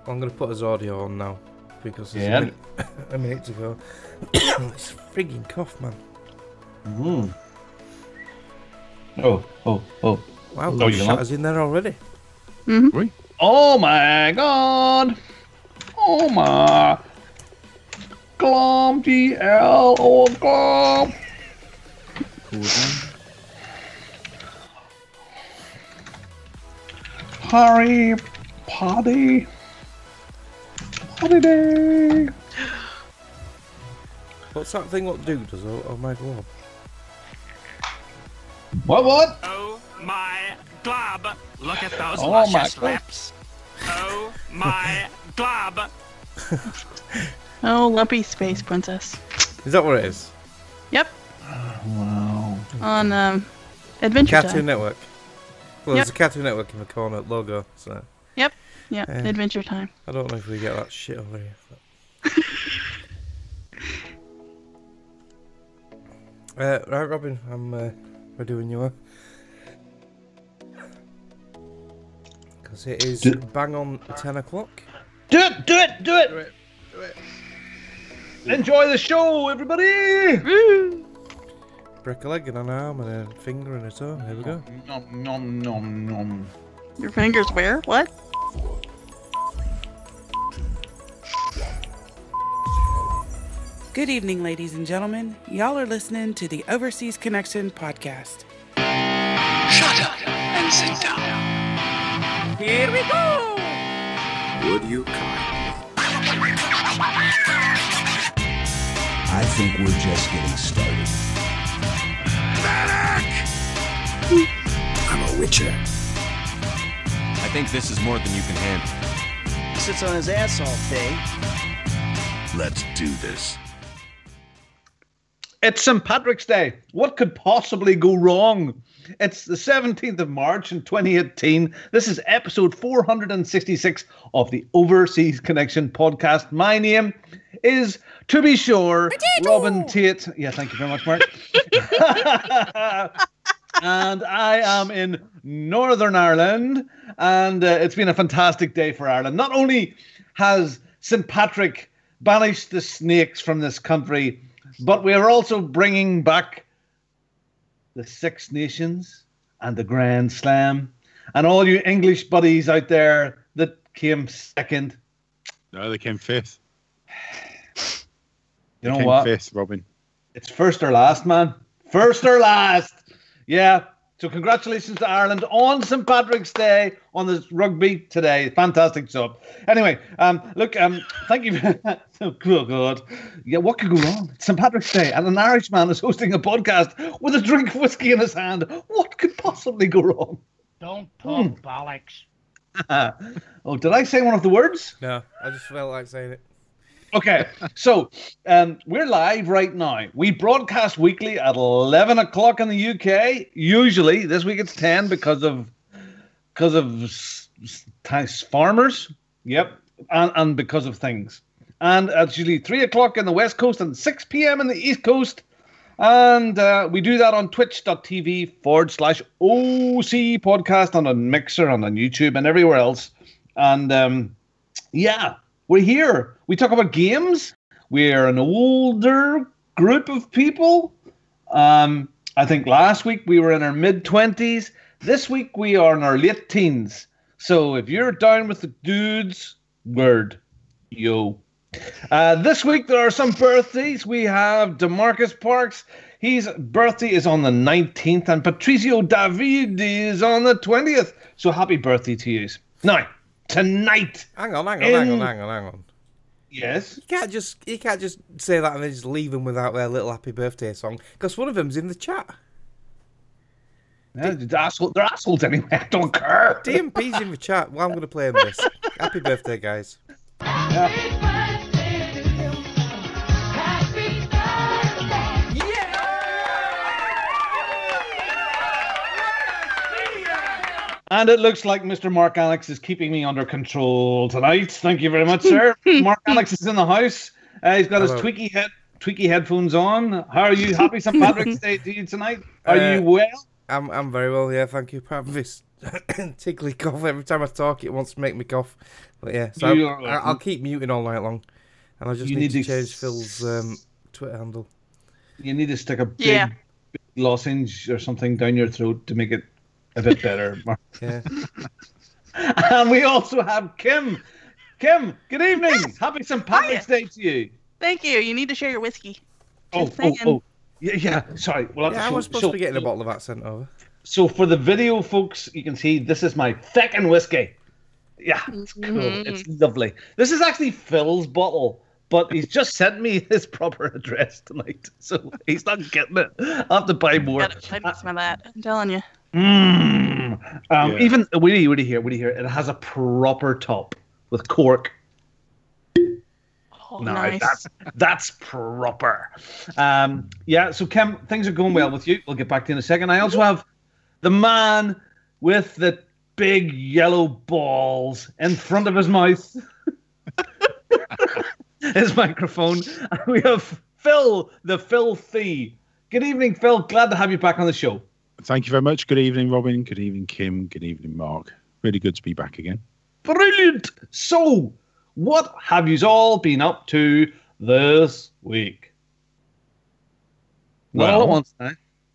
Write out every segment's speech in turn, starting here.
I'm going to put his audio on now because it's a minute to go. It's a frigging cough, man. Mm. Oh. Wow, the shotter's in there already. Mm-hmm. Oh my god! Oh my... Glom, GL, oh glom! Harry, Potty day! What's that thing what dude does? Oh my god. What? Oh my glob! Look at those Oh my luscious God. lips. Oh my glob! Oh, Lumpy Space Princess. Is that what it is? Yep. Wow. On Adventure Cartoon Time. Network. Well, there's a Cartoon Network in the corner logo, so... Yep. Adventure Time. I don't know if we get that shit over here. Right, Robin, we're doing you because it is bang on 10 o'clock. Do it! Enjoy the show, everybody! Woo! Break a leg and an arm and a finger and a toe. Here we go. Nom. Your fingers where? What? Good evening, ladies and gentlemen. Y'all are listening to the Overseas Connection podcast. Shut up and sit down. Here we go! Would you kindly? I think we're just getting started. Medic! I'm a witcher. I think this is more than you can handle. He sits on his ass all day. Let's do this. It's St. Patrick's Day. What could possibly go wrong? It's the 17th of March in 2018. This is episode 466 of the Overseas Connection podcast. My name is, to be sure, Robin Tate. Yeah, thank you very much, Mark. And I am in Northern Ireland, and it's been a fantastic day for Ireland. Not only has St. Patrick banished the snakes from this country, but we are also bringing back the Six Nations and the Grand Slam, and all you English buddies out there that came second. No, they came fifth. You know what? Fifth, Robin. It's first or last, man. First or last. Yeah. So congratulations to Ireland on St. Patrick's Day on the rugby today. Fantastic job. Anyway, look, thank you. Oh, God. Yeah, what could go wrong? It's St. Patrick's Day, and an Irishman is hosting a podcast with a drink of whiskey in his hand. What could possibly go wrong? Don't talk bollocks. Oh, did I say one of the words? No, I just felt like saying it. Okay, so we're live right now. We broadcast weekly at 11 o'clock in the UK. Usually, this week it's 10 because of farmers. Yep, and because of things. And it's usually 3 o'clock in the West Coast and 6 p.m. in the East Coast. And we do that on twitch.tv/OC podcast, and on Mixer and on YouTube and everywhere else. And yeah. We're here. We talk about games. We're an older group of people. I think last week we were in our mid-20s. This week we are in our late teens. So if you're down with the dudes, word, yo. This week there are some birthdays. We have DeMarcus Parks. His birthday is on the 19th, and Patricio David is on the 20th. So happy birthday to you. Now, tonight. Hang on. Yes. You can't just say that and then just leave them without their little happy birthday song, because one of them's in the chat. Yeah, they're assholes anyway. I don't care. DMP's in the chat. Well, I'm going to play him this. Happy birthday, guys. And it looks like Mr. Mark Alex is keeping me under control tonight. Thank you very much, sir. Mark Alex is in the house. He's got his tweaky headphones on. How are you? Happy St. Patrick's Day to you tonight. Are you well? I'm very well, yeah, thank you. Apart from this tickly cough, every time I talk, it wants to make me cough. But yeah, so I'll keep muting all night long, and I just need to change Phil's Twitter handle. You need to stick a big lozenge or something down your throat to make it a bit better, Mark. Yeah. And we also have Kim. Kim, good evening. Yes. Happy St. Patrick's Day to you. Thank you. You need to share your whiskey. Oh. Yeah. Sorry. Well, I was supposed to be getting a bottle of that sent over. So for the video, folks, you can see this is my feckin' whiskey. Yeah, it's cool. It's lovely. This is actually Phil's bottle, but he's just sent me his proper address tonight, so he's not getting it. I'll have to buy more. I need some of that. I'm telling you. Even what do you hear? It has a proper top with cork. Oh, nice. That's proper. So Kim, things are going well with you. We'll get back to you in a second. I also have the man with the big yellow balls in front of his mouth. His microphone. And we have Phil, the Filthy. Good evening, Phil. Glad to have you back on the show. Thank you very much. Good evening, Robin. Good evening, Kim. Good evening, Mark. Really good to be back again. Brilliant. So, what have you all been up to this week? Not all at once now.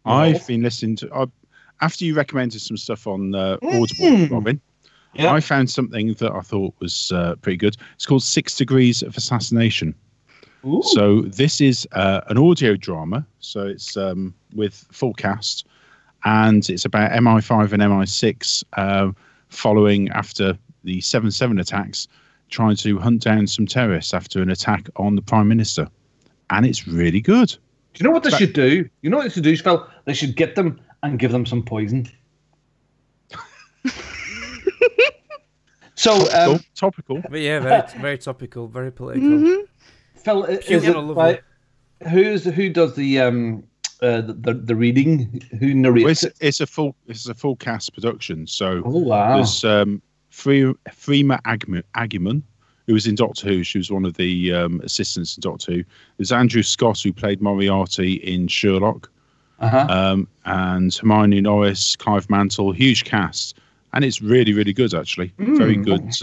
I've been listening to... after you recommended some stuff on Audible, Robin, I found something that I thought was pretty good. It's called 6 Degrees of Assassination. Ooh. So this is an audio drama. So it's with full cast. And it's about MI5 and MI6 following after the 7/7 attacks, trying to hunt down some terrorists after an attack on the Prime Minister. And it's really good. Do you know what they should do? You know what they should do, Phil? They should get them and give them some poison. So topical. But yeah, very, very topical, very political. Phil, who does the reading? Who narrates it? It's a full cast production. So there's Freema Agyeman, who was in Doctor Who. She was one of the assistants in Doctor Who. There's Andrew Scott, who played Moriarty in Sherlock. And Hermione Norris, Clive Mantle, huge cast, and it's really, really good actually. Very good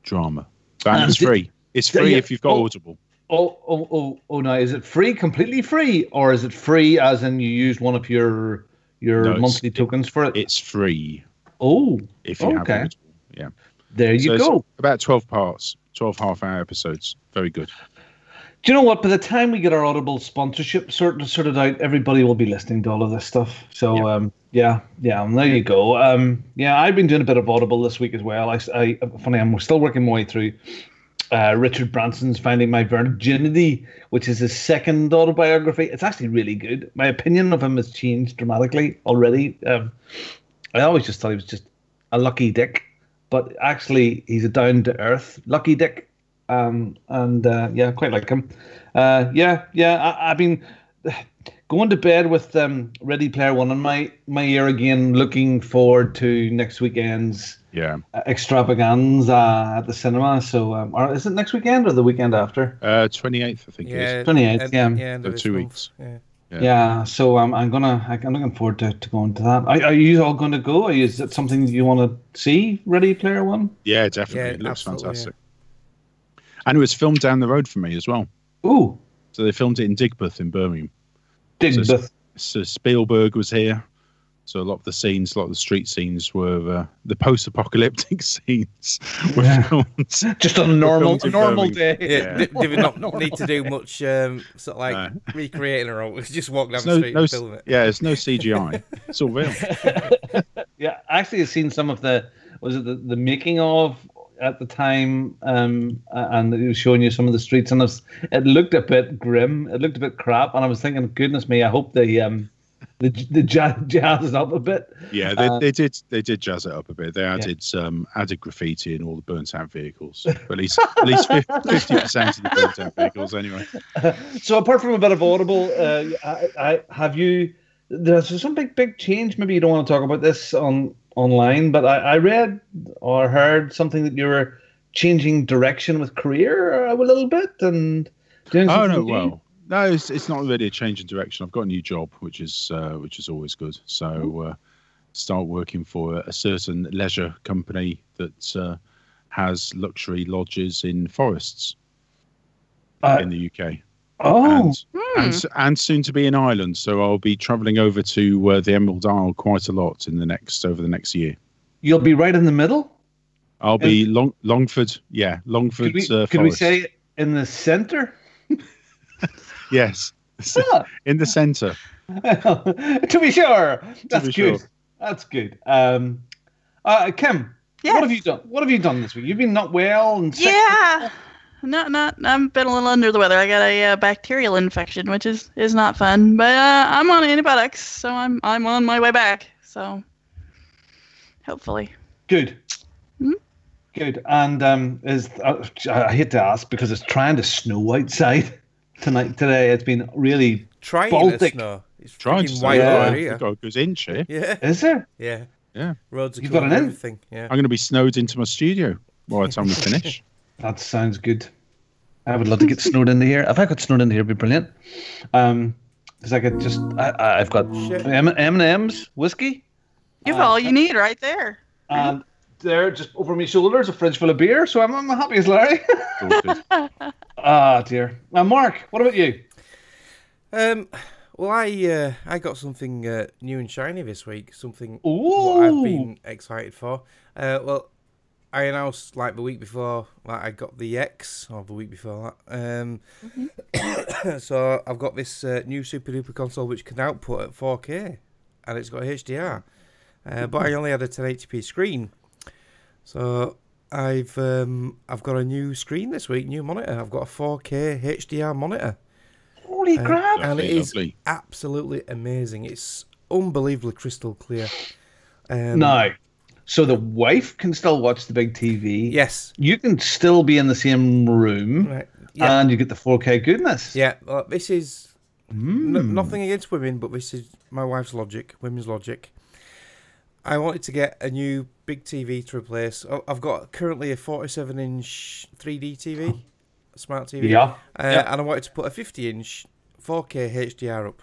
drama. And it's free. It's free if you've got Audible. Now is it free, completely free, or is it free as in you used one of your monthly tokens for it? It's free. Oh, if you have Audible, yeah. There you go. About 12 parts, 12 half-hour episodes. Very good. Do you know what? By the time we get our Audible sponsorship sorted out, everybody will be listening to all of this stuff. So, there you go. I've been doing a bit of Audible this week as well. I'm still working my way through Richard Branson's Finding My Virginity, which is his second autobiography. It's actually really good. My opinion of him has changed dramatically already. I always just thought he was just a lucky dick, but actually he's a down-to-earth lucky dick. Quite like him. I've been going to bed with Ready Player One in my ear again, looking forward to next weekend's extravaganza at the cinema. So, is it next weekend or the weekend after? 28th, I think. It is. 28th, So 2 weeks. Yeah. So I'm looking forward to going to that. Are you all going to go? Is it something you want to see? Ready Player One? Yeah, definitely. It looks fantastic. Yeah. And it was filmed down the road from me as well. Ooh. So they filmed it in Digbeth in Birmingham. Digbeth. So Spielberg was here. So a lot of the street scenes were the post-apocalyptic scenes were filmed. Just on a normal day. Yeah. Did we not need to do much recreating or all? Just walk down the street and film it. Yeah, it's no CGI. It's all real. Yeah, actually I've seen some of the making of at the time, and it was showing you some of the streets, and it looked a bit grim. It looked a bit crap, and I was thinking, goodness me, I hope they jazz it up a bit. Yeah, they did jazz it up a bit. They added graffiti in all the burnt out vehicles. At least 50% of the burnt out vehicles, anyway. So apart from a bit of Audible, there's some big change. Maybe you don't want to talk about this online, but I read or heard something that you were changing direction with career a little bit and doing something new. No, it's not really a change in direction. I've got a new job, which is always good. So start working for a certain leisure company that has luxury lodges in forests in the UK. Oh, and soon to be in Ireland. So I'll be travelling over to the Emerald Isle quite a lot over the next year. You'll be right in the middle. I'll be Longford. Yeah, Longford. Could we say in the centre? Yes, in the centre. To be sure, that's good. Sure. That's good. Kim, yes. What have you done? What have you done this week? You've been not well and sick. Yeah. I've been a little under the weather. I got a bacterial infection, which is not fun. But I'm on antibiotics, so I'm on my way back. So hopefully. Good. Good. And I hate to ask because it's trying to snow outside today. It's been really Baltic. Snow. It's trying to white here. We've got a good inch here. Yeah. Is there? Yeah. Yeah. Roads are You've got an everything. Yeah. I'm going to be snowed into my studio by the time we finish. That sounds good. I would love to get snowed into here. If I got snowed into here, it'd be brilliant. Because I could just, I've got M&M's, whiskey. You have all you need right there. And there, just over my shoulders, a fridge full of beer. So I'm happy as Larry. Dear. Now, Mark, what about you? Well, I got something new and shiny this week. Something what I've been excited for. Well, I announced like the week before that I got the X, or the week before that. So I've got this new super duper console which can output at 4K, and it's got HDR. But I only had a 1080p screen, so I've got a new screen this week, new monitor. I've got a 4K HDR monitor. Holy crap! And it is absolutely amazing. It's unbelievably crystal clear. No. So the wife can still watch the big TV. Yes. You can still be in the same room. Right. Yeah. And you get the 4K goodness. Yeah. Well, this is nothing against women, but this is my wife's logic, women's logic. I wanted to get a new big TV to replace. I've got currently a 47-inch 3D TV, a smart TV. Yeah. And I wanted to put a 50-inch 4K HDR up.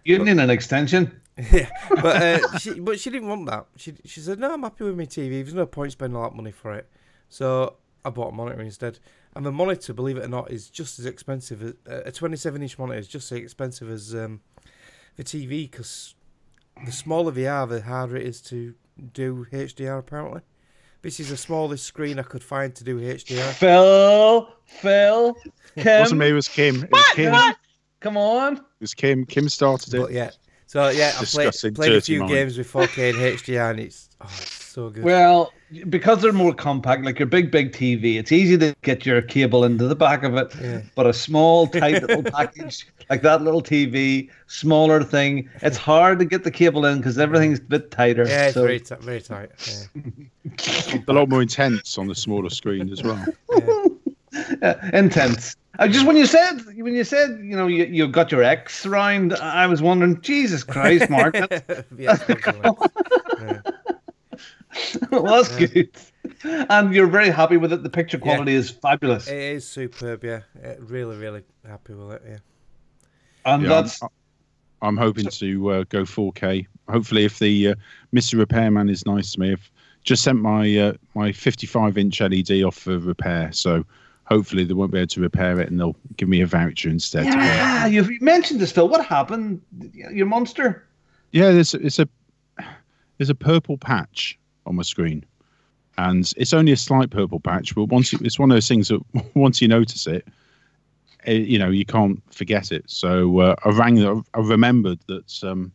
You need an extension. Yeah, but she didn't want that. She said, no, I'm happy with my TV. There's no point spending a lot of money for it. So I bought a monitor instead. And the monitor, believe it or not, is just as expensive. A 27-inch monitor is just as expensive as the TV, because the smaller they are, the harder it is to do HDR, apparently. This is the smallest screen I could find to do HDR. Phil, Kim. It wasn't me, it was Kim. It was Kim. What? Come on. It was Kim. Kim started it. But yeah. So yeah, I played a few games with 4K and HDR, and it's so good. Well, because they're more compact, like your big TV, it's easy to get your cable into the back of it. Yeah. But a small, tight little package like that little TV, smaller thing, it's hard to get the cable in because everything's a bit tighter. Yeah, it's very tight. Yeah. A lot more intense on the smaller screen as well. Intense. Just when you said you got your X round, I was wondering, Jesus Christ, Mark. Well, that's good. And you're very happy with it. The picture quality is fabulous. It is superb. Yeah, really, really happy with it. Yeah. And I'm hoping to go 4K. Hopefully, if the Mr. Repairman is nice to me, I've just sent my 55-inch LED off for repair. So. Hopefully they won't be able to repair it, and they'll give me a voucher instead. Yeah, you've mentioned this, Phil. What happened? Your monster? Yeah, there's a purple patch on my screen, and it's only a slight purple patch. But it's one of those things that once you notice it, you can't forget it. So I remembered that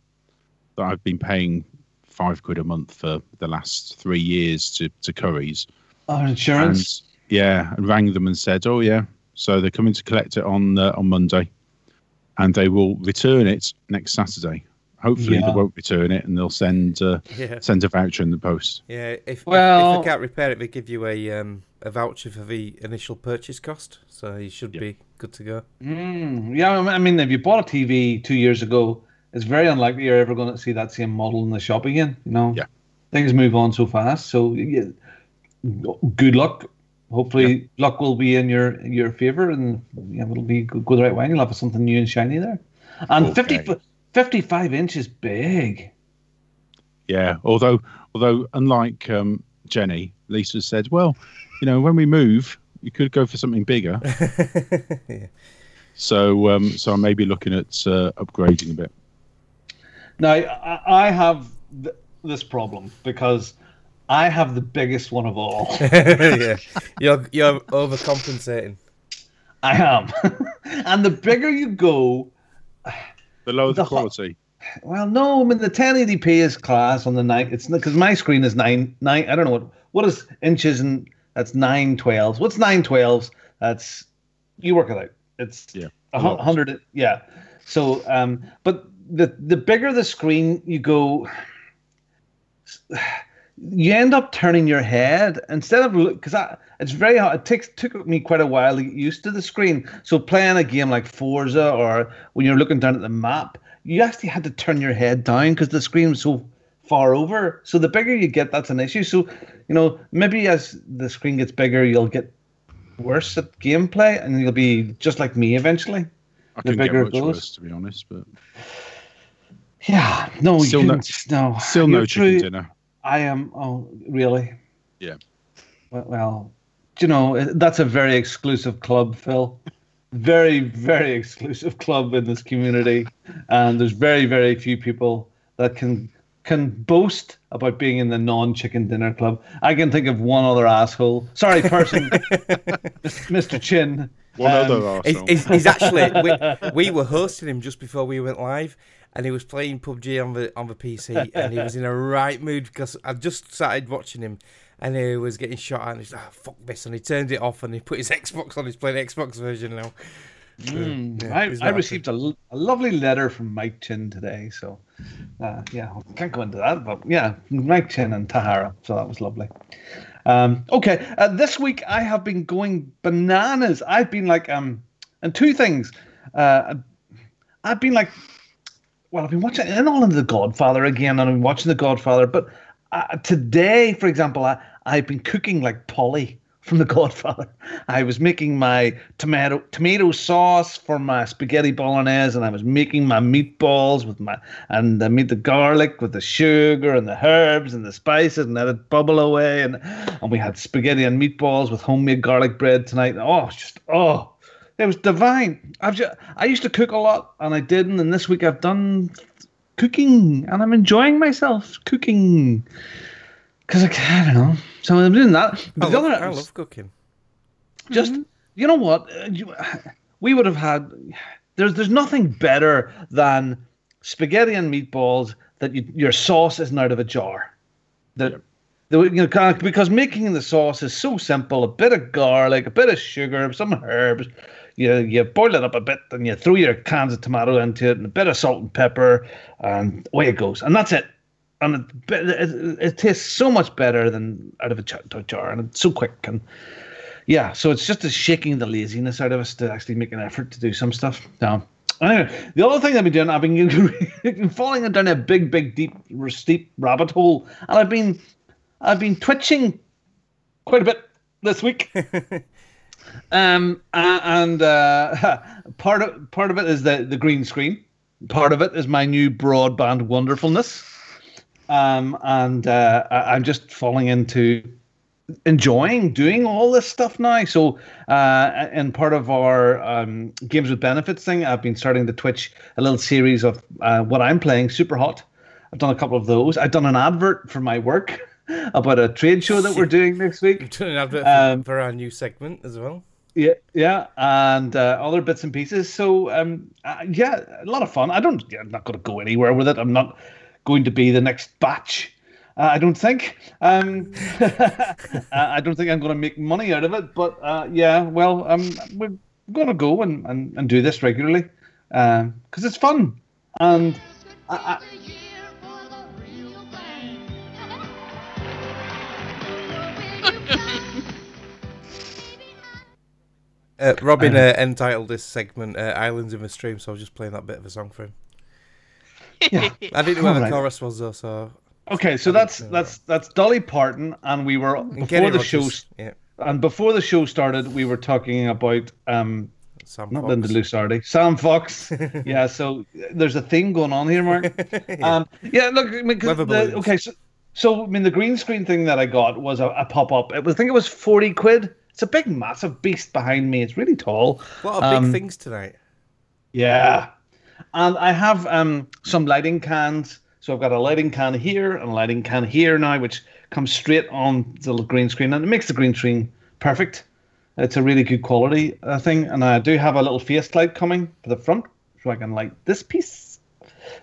I've been paying £5 a month for the last 3 years to Curry's. Oh, insurance. And rang them and said, "Oh yeah, so they're coming to collect it on Monday, and they will return it next Saturday. Hopefully they won't return it, and they'll send a voucher in the post." Yeah, if they can't repair it, they give you a voucher for the initial purchase cost, so you should be good to go. Yeah, I mean, if you bought a TV 2 years ago, it's very unlikely you're ever going to see that same model in the shop again. Yeah, things move on so fast. So good luck hopefully luck will be in your favor, and it'll be go the right way. You'll have something new and shiny there. And 55 inches big. Yeah, although unlike Jenny, Lisa said, well, when we move, you could go for something bigger. Yeah. So I may be looking at upgrading a bit. Now, I have this problem because I have the biggest one of all. Yeah, you're overcompensating. I am. And the bigger you go, the lower the quality. Well, no, I mean the 1080p is class on the night. It's because my screen is nine. I don't know what is inches, and that's 9/12. What's 9/12? That's, you work it out. It's 100. Yeah. So, but the bigger the screen you go, you end up turning your head instead of because it's very hard. It took me quite a while to get used to the screen. So playing a game like Forza, or when you're looking down at the map, you actually had to turn your head down because the screen was so far over. So the bigger you get, that's an issue. So, maybe as the screen gets bigger, you'll get worse at gameplay, and you'll be just like me eventually. I couldn't get much worse, to be honest, but yeah, no, still no chicken dinner. I am. Oh, really? Yeah. Well, that's a very exclusive club, Phil. Very, very exclusive club in this community, and there's very, very few people that can boast about being in the non-chicken dinner club. I can think of one other asshole. Sorry, person, Mr. Chin. One other asshole. He's actually. We were hosting him just before we went live, and he was playing PUBG on the PC, and he was in a right mood because I just started watching him. And he was getting shot at, and he's like, oh, fuck this. And he turned it off, and he put his Xbox on. He's playing the Xbox version now. I received a lovely letter from Mike Chin today. So, I can't go into that. But, yeah, Mike Chin and Tahara. So that was lovely. Okay, this week I have been going bananas. I've been like, and two things. I've been like, I've been watching all of The Godfather again, and I've been watching The Godfather, but today, for example, I've been cooking like Polly from The Godfather. I was making my tomato sauce for my spaghetti bolognese, and I was making my meatballs and I made the garlic with the sugar and the herbs and the spices and let it bubble away, and we had spaghetti and meatballs with homemade garlic bread tonight. It was divine. I used to cook a lot, and I didn't, and this week I've done cooking, and I'm enjoying myself cooking because I don't know. So I'm doing that. I love cooking. Just you know what, we would have had. There's nothing better than spaghetti and meatballs that your sauce isn't out of a jar. Because making the sauce is so simple. A bit of garlic, a bit of sugar, some herbs. You boil it up a bit, and you throw your cans of tomato into it, and a bit of salt and pepper, and away it goes. And that's it. And it tastes so much better than out of a jar, and it's so quick. And yeah, so it's just shaking the laziness out of us to actually make an effort to do some stuff. Now, anyway, the other thing I've been doing, I've been falling down a big, deep, steep rabbit hole, and I've been twitching quite a bit this week. Part of it is the green screen. Part of it is my new broadband wonderfulness. I'm just falling into enjoying doing all this stuff now. So, in part of our Games with Benefits thing, I've been starting to Twitch a little series of what I'm playing, Super Hot. I've done a couple of those. I've done an advert for my work about a trade show that we're doing next week. You've done an advert for our new segment as well. Yeah, and other bits and pieces. So, a lot of fun. I'm not going to go anywhere with it. I'm not going to be the next Batch. I don't think. I don't think I'm going to make money out of it. But we're going to go and do this regularly because it's fun. And Robin entitled this segment "Islands in the Stream," so I was just playing that bit of a song for him. Yeah, I didn't know where the chorus was though. So okay, so that's Dolly Parton, and we were before the show. And before the show started, we were talking about Sam not Fox. Linda Lusardi, Sam Fox. Yeah, so there's a theme going on here, Mark. Yeah, look, I mean, so I mean, the green screen thing that I got was a pop up. I think it was 40 quid. It's a big, massive beast behind me. It's really tall. What are big things tonight? Yeah, and I have some lighting cans. So I've got a lighting can here and a lighting can here now, which comes straight on the green screen, and it makes the green screen perfect. It's a really good quality thing, and I do have a little face light coming for the front, so I can light this piece,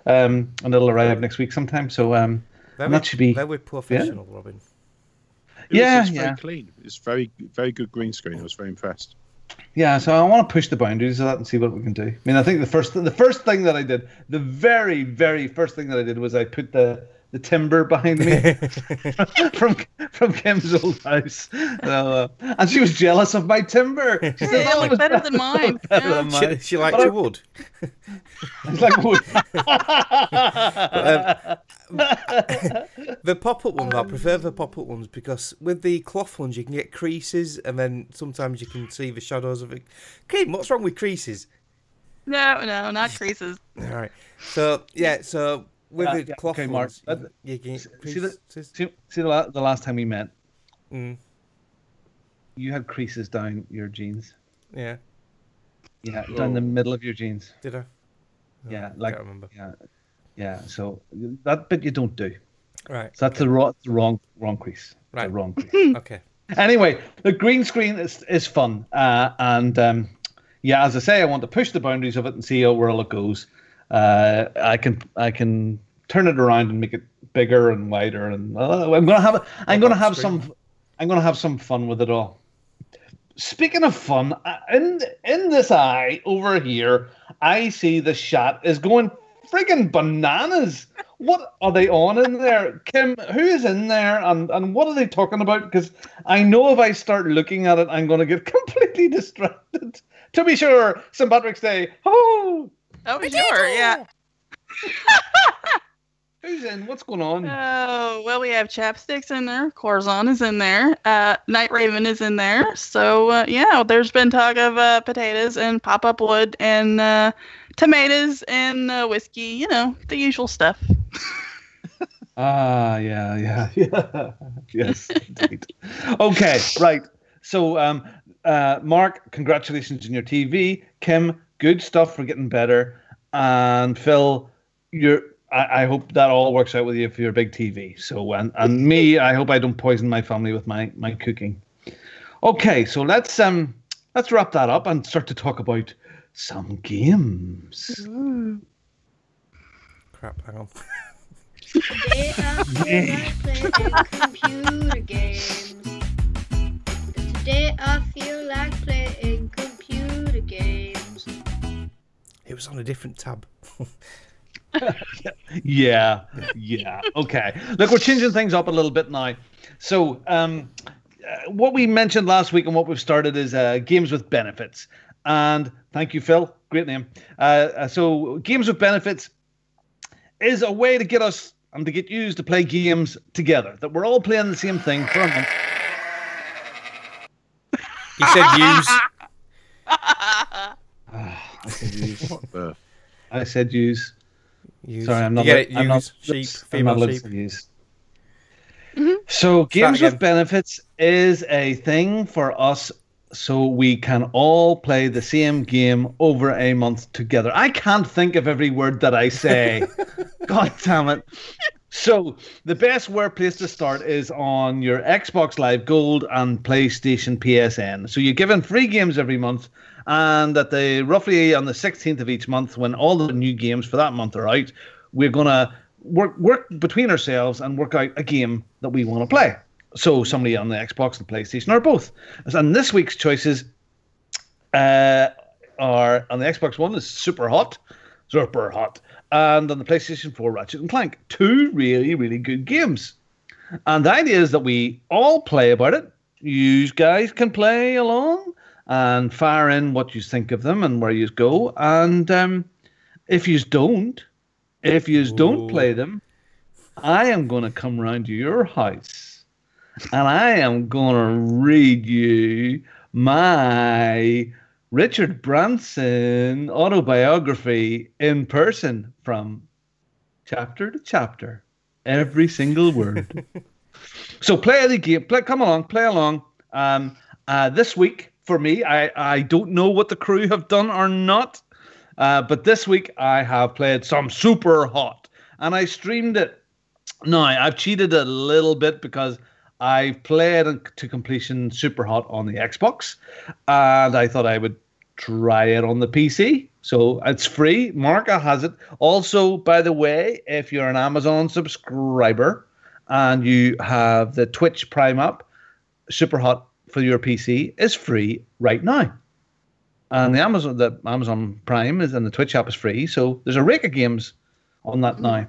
and it'll arrive next week sometime. So that should be very professional, Robin. It's very clean. It's very, very good green screen. I was very impressed. Yeah, so I want to push the boundaries of that and see what we can do. I mean, I think the first thing that I did, the very, very first thing that I did was I put the timber behind me from Kim's old house. So, and she was jealous of my timber. She said, it looked better than mine. She liked your wood. It's like wood. The pop-up ones, I prefer the pop-up ones because with the cloth ones you can get creases and then sometimes you can see the shadows of it. Kim, what's wrong with creases? No, not creases. All right. So with the cloth ones, Mark, you can see the last time we met. You had creases down your jeans. Yeah. Yeah, down the middle of your jeans. Did I? Yeah, I can't remember. Yeah. So that bit you don't do. Right. So that's the wrong crease. Right. The wrong crease. Okay. Anyway, the green screen is fun, and as I say, I want to push the boundaries of it and see where all it goes. I can turn it around and make it bigger and wider, and I'm gonna have some fun with it all. Speaking of fun, in this eye over here, I see the shot is going friggin' bananas. What are they on in there? Kim, who is in there and what are they talking about? Because I know if I start looking at it, I'm going to get completely distracted. To be sure, St. Patrick's Day. Oh, sure, yeah. Who's in? What's going on? Oh, well, we have Chapsticks in there. Corazon is in there. Night Raven is in there. So, there's been talk of potatoes and pop-up wood and tomatoes and whiskey. You know, the usual stuff. Yeah. Yes, indeed. Okay, right. So, Mark, congratulations on your TV. Kim, good stuff for getting better. And Phil, I hope that all works out with you for your big TV. So, and me, I hope I don't poison my family with my cooking. Okay, so let's wrap that up and start to talk about some games. Ooh. Crap, hang on. Today I feel like playing computer games. Today I feel like playing computer games. It was on a different tab. Yeah. Okay. Look, we're changing things up a little bit now. So, what we mentioned last week and what we've started is games with benefits. And thank you, Phil. Great name. So, games with benefits is a way to get us and to get you to play games together. That we're all playing the same thing for a month. You said use. I said use. What the? I said use. Use. Sorry, I'm not. You get it, I'm not sheep, female sheep. Use. So, games with benefits is a thing for us, so we can all play the same game over a month together. I can't think of every word that I say. God damn it! So, the best place to start is on your Xbox Live Gold and PlayStation PSN. So, you're given free games every month. And at roughly on the 16th of each month, when all the new games for that month are out, we're gonna work between ourselves and work out a game that we want to play. So somebody on the Xbox and PlayStation or both. And this week's choices are on the Xbox One is Super Hot, and on the PlayStation 4 Ratchet and Clank. Two really, really good games. And the idea is that we all play about it. You guys can play along and fire in what you think of them and where you go. And if you don't play them, I am going to come round to your house and I am going to read you my Richard Branson autobiography in person from chapter to chapter, every single word. So play the game. Come along, play along. This week for me, I don't know what the crew have done or not, but this week I have played some Super Hot, and I streamed it. Now I've cheated a little bit because I played to completion Super Hot on the Xbox, and I thought I would try it on the PC. So it's free. Marka has it. Also, by the way, if you're an Amazon subscriber and you have the Twitch Prime app, Super Hot for your PC is free right now. And the Amazon Prime is, and the Twitch app is free. So there's a rake of games on that now.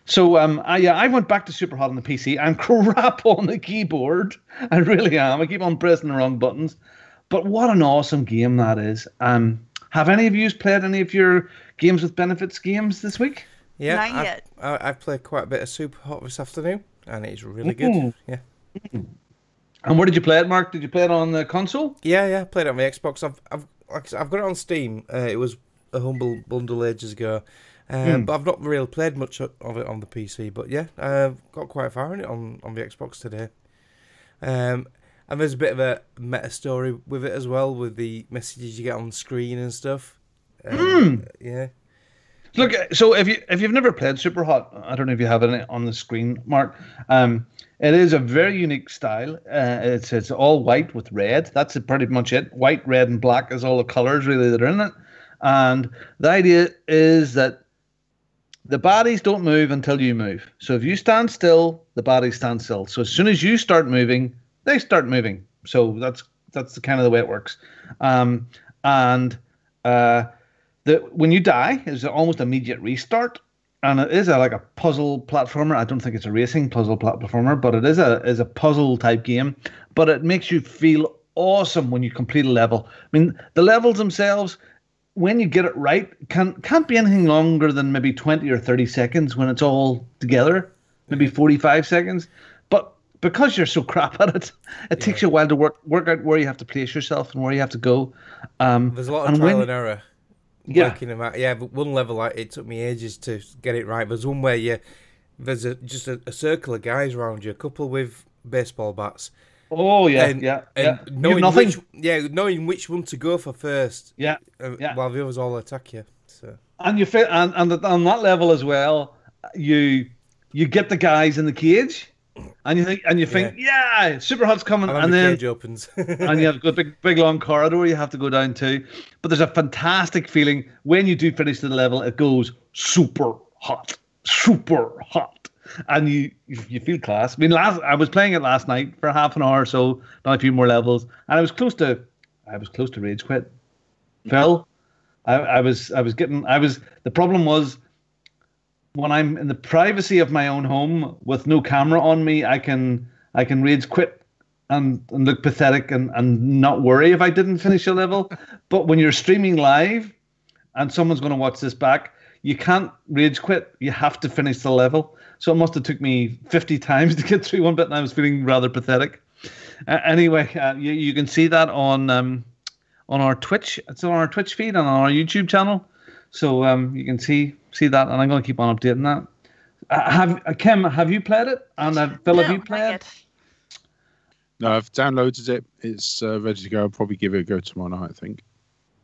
So I went back to Super Hot on the PC. I'm crap on the keyboard. I really am. I keep on pressing the wrong buttons. But what an awesome game that is. Have any of you played any of your Games with Benefits games this week? Yeah, Not yet. I've played quite a bit of Super Hot this afternoon, and it's really good. Yeah. And where did you play it, Mark? Did you play it on the console? Yeah, I played it on the Xbox. I've got it on Steam. It was a humble bundle ages ago, but I've not really played much of it on the PC. But yeah, I've got quite far in it on the Xbox today. And there's a bit of a meta story with it as well, with the messages you get on screen and stuff. Yeah. Look, so if you've never played Super Hot, I don't know if you have it on the screen, Mark. It is a very unique style. It's all white with red. That's pretty much it. White, red, and black is all the colors really that are in it. And the idea is that the bodies don't move until you move. So if you stand still, the bodies stand still. So as soon as you start moving, they start moving. So that's the kind of the way it works. When you die, it's an almost immediate restart. And it is like a puzzle platformer. I don't think it's a racing puzzle platformer, but it is a puzzle type game. But it makes you feel awesome when you complete a level. I mean, the levels themselves, when you get it right, can't be anything longer than maybe 20 or 30 seconds when it's all together, maybe 45 seconds. But because you're so crap at it, it takes you a while to work out where you have to place yourself and where you have to go. There's a lot of trial and error. Yeah. Working them out. Yeah, but one level, it took me ages to get it right. There's one where there's just a circle of guys around you, a couple with baseball bats. Oh yeah, and knowing which one to go for first. Yeah, while the others all attack you. So. And you fit, and on that level as well, you get the guys in the cage. And you think, yeah, Super Hot's coming, and then the cage opens, and you have a big long corridor you have to go down to. But there's a fantastic feeling when you do finish the level. It goes super hot, and you feel class. I mean, I was playing it last night for half an hour or so, done a few more levels, and I was close to rage quit. Phil, the problem was, when I'm in the privacy of my own home with no camera on me, I can rage quit and look pathetic and not worry if I didn't finish a level. But when you're streaming live and someone's going to watch this back, you can't rage quit. You have to finish the level. So it must have took me 50 times to get through one bit, and I was feeling rather pathetic. Anyway, you can see that on our Twitch. It's on our Twitch feed and on our YouTube channel. So you can see that, and I'm going to keep on updating that. Kim, have you played it? And Phil, have you played it? No, I've downloaded it. It's ready to go. I'll probably give it a go tomorrow night, I think.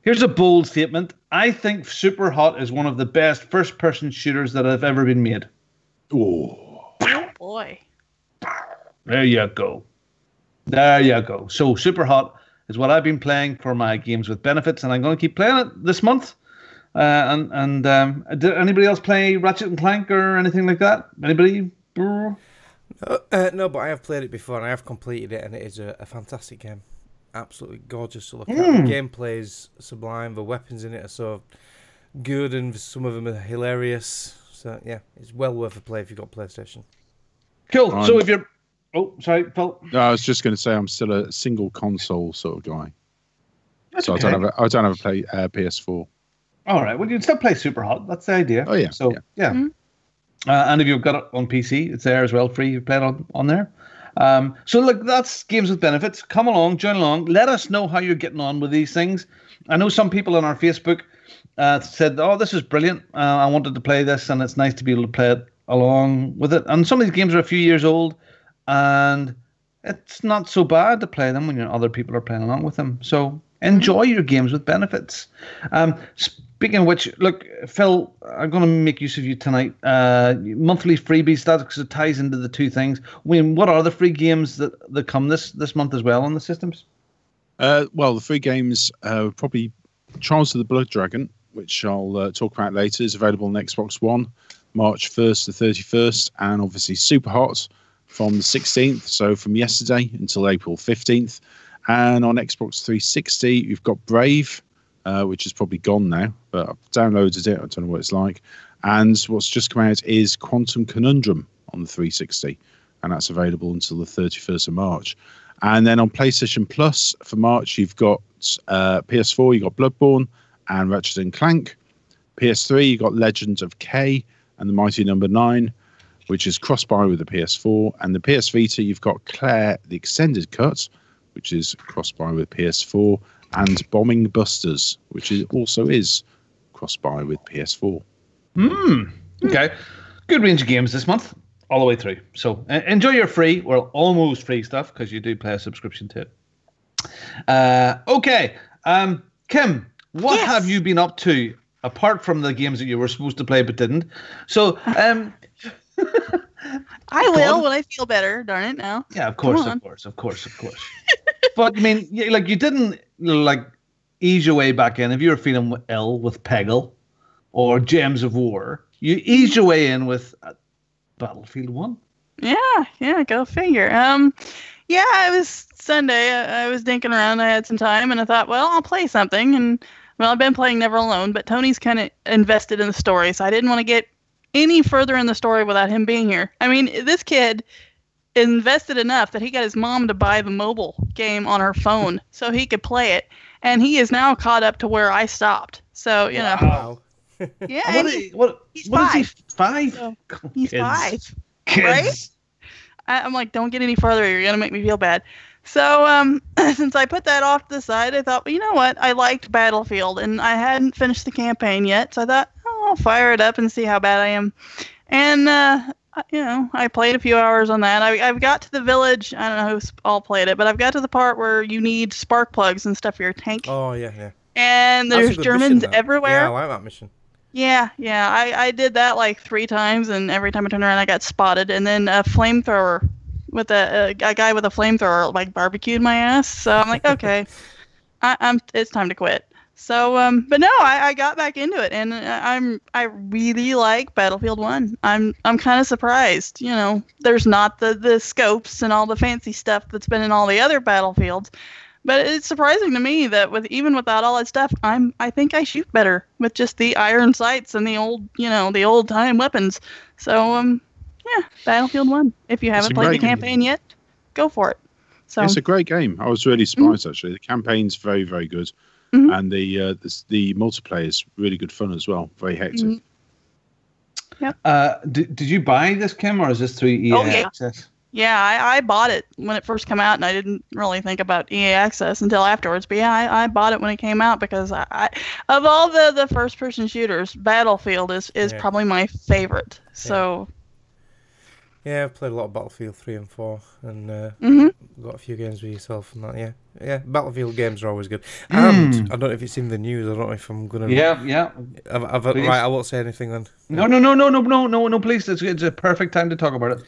Here's a bold statement. I think Super Hot is one of the best first-person shooters that have ever been made. Oh boy. There you go. So Super Hot is what I've been playing for my Games with Benefits, and I'm going to keep playing it this month. Did anybody else play Ratchet and Clank or anything like that? Anybody? No, but I have played it before and I have completed it, and it is a fantastic game. Absolutely gorgeous to look at. The gameplay is sublime. The weapons in it are so good, and some of them are hilarious. So yeah, it's well worth a play if you've got PlayStation. Cool. So if you're, sorry, Phil. No, I was just going to say I'm still a single console sort of guy. So I don't have a PS4. All right. Well, you can still play Super Hot. That's the idea. Oh yeah. So yeah. And if you've got it on PC, it's there as well, free. You play it on there. So look, that's Games with Benefits. Come along, join along. Let us know how you're getting on with these things. I know some people on our Facebook said, "Oh, this is brilliant. I wanted to play this, and it's nice to be able to play it along with it." And some of these games are a few years old, and it's not so bad to play them when other people are playing along with them. So enjoy your Games with Benefits. Speaking of which, look, Phil, I'm going to make use of you tonight. Monthly freebies, because it ties into the two things. I mean, what are the free games that come this month as well on the systems? Well, the free games probably Trials of the Blood Dragon, which I'll talk about later, is available on Xbox One, March 1st to 31st, and obviously Super Hot from the 16th, so from yesterday until April 15th. And on Xbox 360, you've got Brave, which is probably gone now, but I've downloaded it. I don't know what it's like. And what's just come out is Quantum Conundrum on the 360, and that's available until the 31st of March. And then on PlayStation Plus for March, you've got PS4, you've got Bloodborne and Ratchet & Clank. PS3, you've got Legend of K and The Mighty Number 9, which is cross-buy with the PS4. And the PS Vita, you've got Claire, the Extended Cut, which is cross-buy with PS4, and Bombing Busters, which also is cross-buy with PS4. Okay. Good range of games this month, all the way through. So enjoy your free, or almost free stuff, because you do play a subscription to it. Okay. Kim, what have you been up to, apart from the games that you were supposed to play but didn't? So... I will when I feel better, darn it, now. Yeah, of course. But, I mean, like, you didn't, like, ease your way back in. If you were feeling ill with Peggle or Gems of War, you eased your way in with Battlefield 1. Yeah, go figure. It was Sunday. I was dinking around. I had some time, and I thought, well, I'll play something. And, well, I've been playing Never Alone, but Tony's kind of invested in the story, so I didn't want to get any further in the story without him being here. I mean, this kid invested enough that he got his mom to buy the mobile game on her phone so he could play it, and he is now caught up to where I stopped. So, you know. Yeah. He's 5. Is he 5? So, he's Kids. 5. Kids. Right? I'm like, don't get any further. You're going to make me feel bad. So, since I put that off to the side, I thought, well, you know what? I liked Battlefield, and I hadn't finished the campaign yet, so I thought, I'll fire it up and see how bad I am. And, I played a few hours on that. I've got to the village. I don't know who's all played it, but I've got to the part where you need spark plugs and stuff for your tank. Oh, yeah. And there's Germans everywhere. Yeah, I like that mission. Yeah. I did that like 3 times, and every time I turned around, I got spotted. And then a flamethrower with a guy with a flamethrower like barbecued my ass. So I'm like, okay, it's time to quit. So, but no, I got back into it, and I really like Battlefield 1. I'm kind of surprised, there's not the scopes and all the fancy stuff that's been in all the other Battlefields, but it's surprising to me that even without all that stuff, I think I shoot better with just the iron sights and the old time weapons. So, Battlefield 1. If you haven't played the campaign yet, go for it. So it's a great game. I was really surprised actually. The campaign's very, very good. Mm-hmm. And the multiplayer is really good fun as well. Very hectic. Mm-hmm. Yep. Did you buy this, Kim, or is this through EA Access? Yeah, I bought it when it first came out, and I didn't really think about EA Access until afterwards. But yeah, I bought it when it came out because I of all the first-person shooters, Battlefield is probably my favorite. So. Yeah, I've played a lot of Battlefield 3 and 4, and got a few games with yourself and that, Yeah, Battlefield games are always good. And I don't know if it's in the news, I don't know if I'm going to... Yeah. Right, I won't say anything then. No, please, it's a perfect time to talk about it.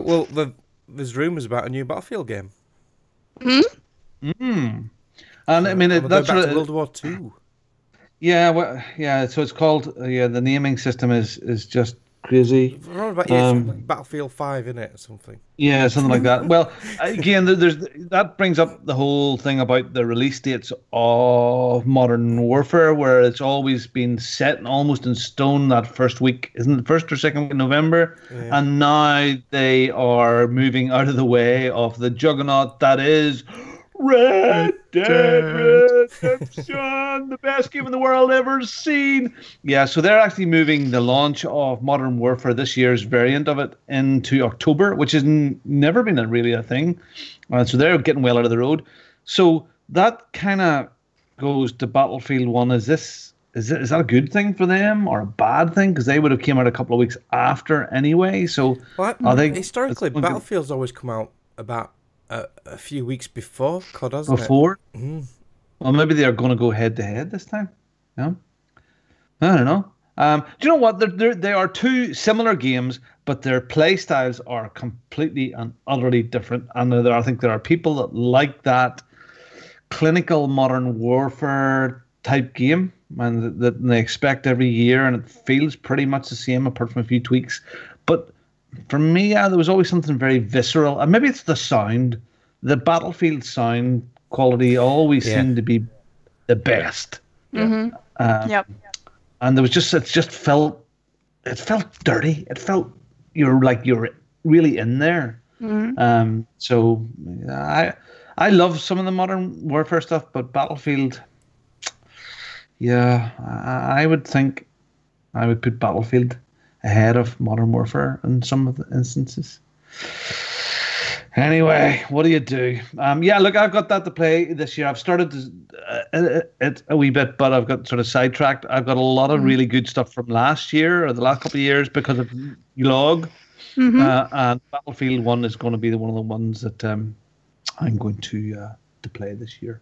Well, there's rumours about a new Battlefield game. And I mean, that's... back to World War II. Yeah, so it's called... the naming system is just... crazy. Battlefield 5 in it or something. Yeah, something like that. Well, again, that brings up the whole thing about the release dates of Modern Warfare, where it's always been set almost in stone that first week, isn't it, 1st or 2nd week of November? Yeah. And now they are moving out of the way of the juggernaut that is Red Dead Redemption, the best game in the world ever seen. Yeah, so they're actually moving the launch of Modern Warfare, this year's variant of it, into October, which has never been really a thing. So they're getting well out of the road. So that kind of goes to Battlefield 1. Is that a good thing for them or a bad thing? Because they would have came out a couple of weeks after anyway. So historically, Battlefield's always come out about a few weeks before COD, hasn't before? it? Mm-hmm. Well, maybe they're going to go head to head this time. Yeah, I don't know. Do you know what? They are two similar games, but their play styles are completely and utterly different. And I think there are people that like that clinical Modern Warfare type game, and that they expect every year, and it feels pretty much the same apart from a few tweaks. But for me, there was always something very visceral, and maybe it's the sound. The Battlefield sound quality always seemed to be the best. Mm-hmm. Yep. And it felt dirty. It felt you're really in there. Mm-hmm. So I love some of the Modern Warfare stuff, but Battlefield, yeah, I would think I would put Battlefield ahead of Modern Warfare in some of the instances. Anyway, what do you do? Yeah, look, I've got that to play this year. I've started it a wee bit, but I've got sort of sidetracked. I've got a lot of really good stuff from last year or the last couple of years because of Log. Mm-hmm. And Battlefield 1 is going to be one of the ones that I'm going to play this year.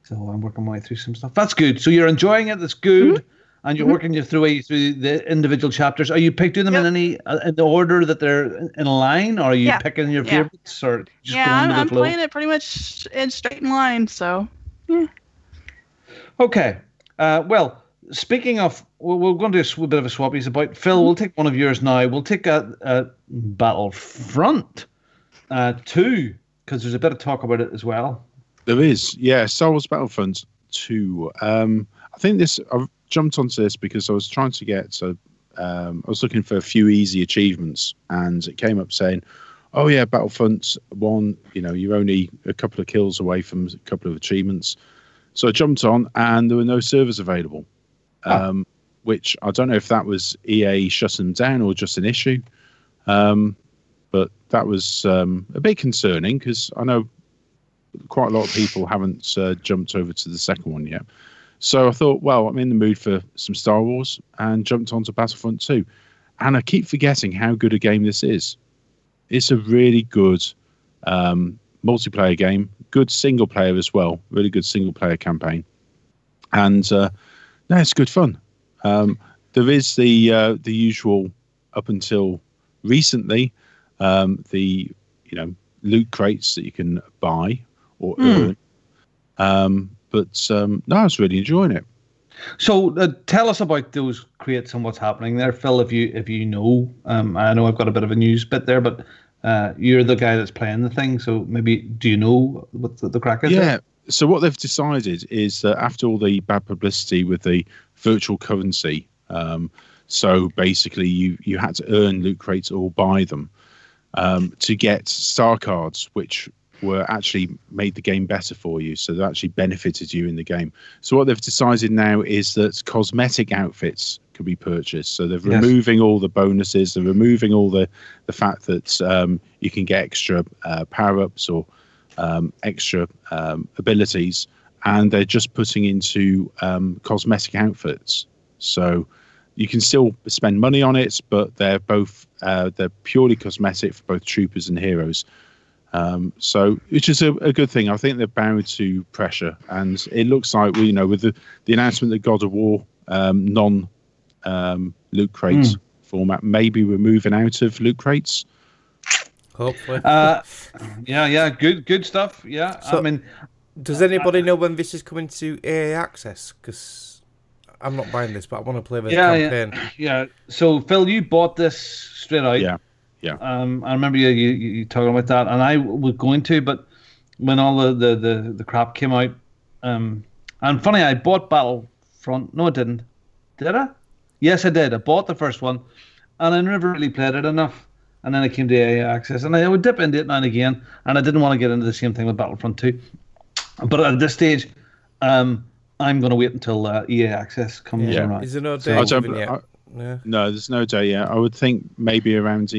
So I'm working my way through some stuff. That's good. So you're enjoying it. That's good. Mm-hmm. And you're working your way through the individual chapters. Are you doing them in the order that they're in line, or are you picking your favorites, or just going with the I'm flow? playing it pretty much straight in line. So, yeah. Okay. Well, speaking of, we're going to do a bit of a swappies about. Phil, we'll take one of yours now. We'll take a Battlefront 2, because there's a bit of talk about it as well. There is, yeah. Star Wars Battlefront 2. I think I've jumped onto this because I was trying to get I was looking for a few easy achievements, and it came up saying, oh yeah, Battlefront 1, you're only a couple of kills away from a couple of achievements. So I jumped on, and there were no servers available, which I don't know if that was EA shutting them down or just an issue, but that was a bit concerning because I know quite a lot of people haven't jumped over to the second one yet. So I thought, well, I'm in the mood for some Star Wars, and jumped onto Battlefront 2. And I keep forgetting how good a game this is. It's a really good multiplayer game, good single player as well, really good single player campaign. And it's good fun. There is the usual, up until recently, the loot crates that you can buy or earn. But I was really enjoying it. So tell us about those crates and what's happening there, Phil. If you know, I know I've got a bit of a news bit there, but you're the guy that's playing the thing. So maybe do you know what the crack is? Yeah. So what they've decided is that after all the bad publicity with the virtual currency, so basically you had to earn loot crates or buy them to get star cards, which were actually made the game better for you, so they actually benefited you in the game. So what they've decided now is that cosmetic outfits can be purchased. So they're removing all the bonuses, they're removing all the fact that you can get extra power-ups or extra abilities, and they're just putting into cosmetic outfits. So you can still spend money on it, but they're both they're purely cosmetic for both troopers and heroes. So, which is a good thing. I think they're bound to pressure, and it looks like with the announcement that God of War non loot crates format may be removing out of loot crates. Hopefully. Yeah, good stuff. Yeah, so, I mean, does anybody know when this is coming to EA Access? Because I'm not buying this, but I want to play the campaign. Yeah. So, Phil, you bought this straight out. Yeah. I remember you talking about that, and I was going to, but when all the crap came out, and funny, I bought Battlefront. No, I didn't. Did I? Yes, I did. I bought the first one, and I never really played it enough. And then I came to EA Access, and I would dip into it now and again, and I didn't want to get into the same thing with Battlefront 2. But at this stage, I'm going to wait until EA Access comes around. Is there no day yet? No, there's no day yet. I would think maybe around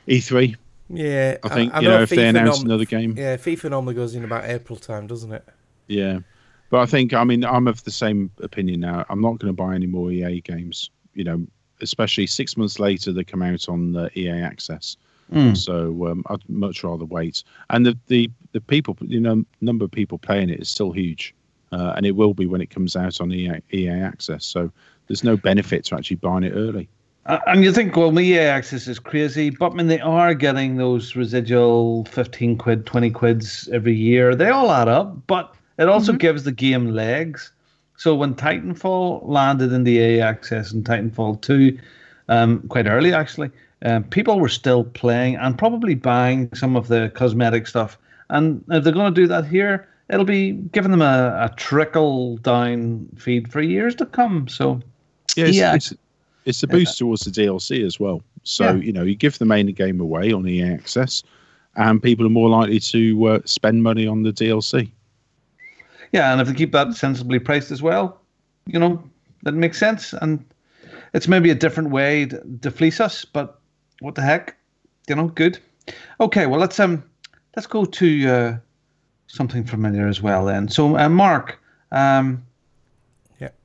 E3. Yeah, I think if they announce another game. Yeah, FIFA normally goes in about April time, doesn't it? Yeah, but I think I'm of the same opinion now. I'm not going to buy any more EA games. Especially 6 months later they come out on the EA Access. So I'd much rather wait. And the people, number of people playing it is still huge, and it will be when it comes out on EA Access. So there's no benefit to actually buying it early. And you think, well, EA Access is crazy, but I mean, they are getting those residual 15 quid, 20 quids every year. They all add up, but it also gives the game legs. So when Titanfall landed in the EA Access and Titanfall 2, quite early actually, people were still playing and probably buying some of the cosmetic stuff. And if they're going to do that here, it'll be giving them a trickle down feed for years to come. So it's a boost towards the DLC as well. So, you give the main game away on EA Access and people are more likely to spend money on the DLC. Yeah, and if they keep that sensibly priced as well, that makes sense. And it's maybe a different way to fleece us, but what the heck? Good. Okay, well, let's go to something familiar as well then. So, Mark,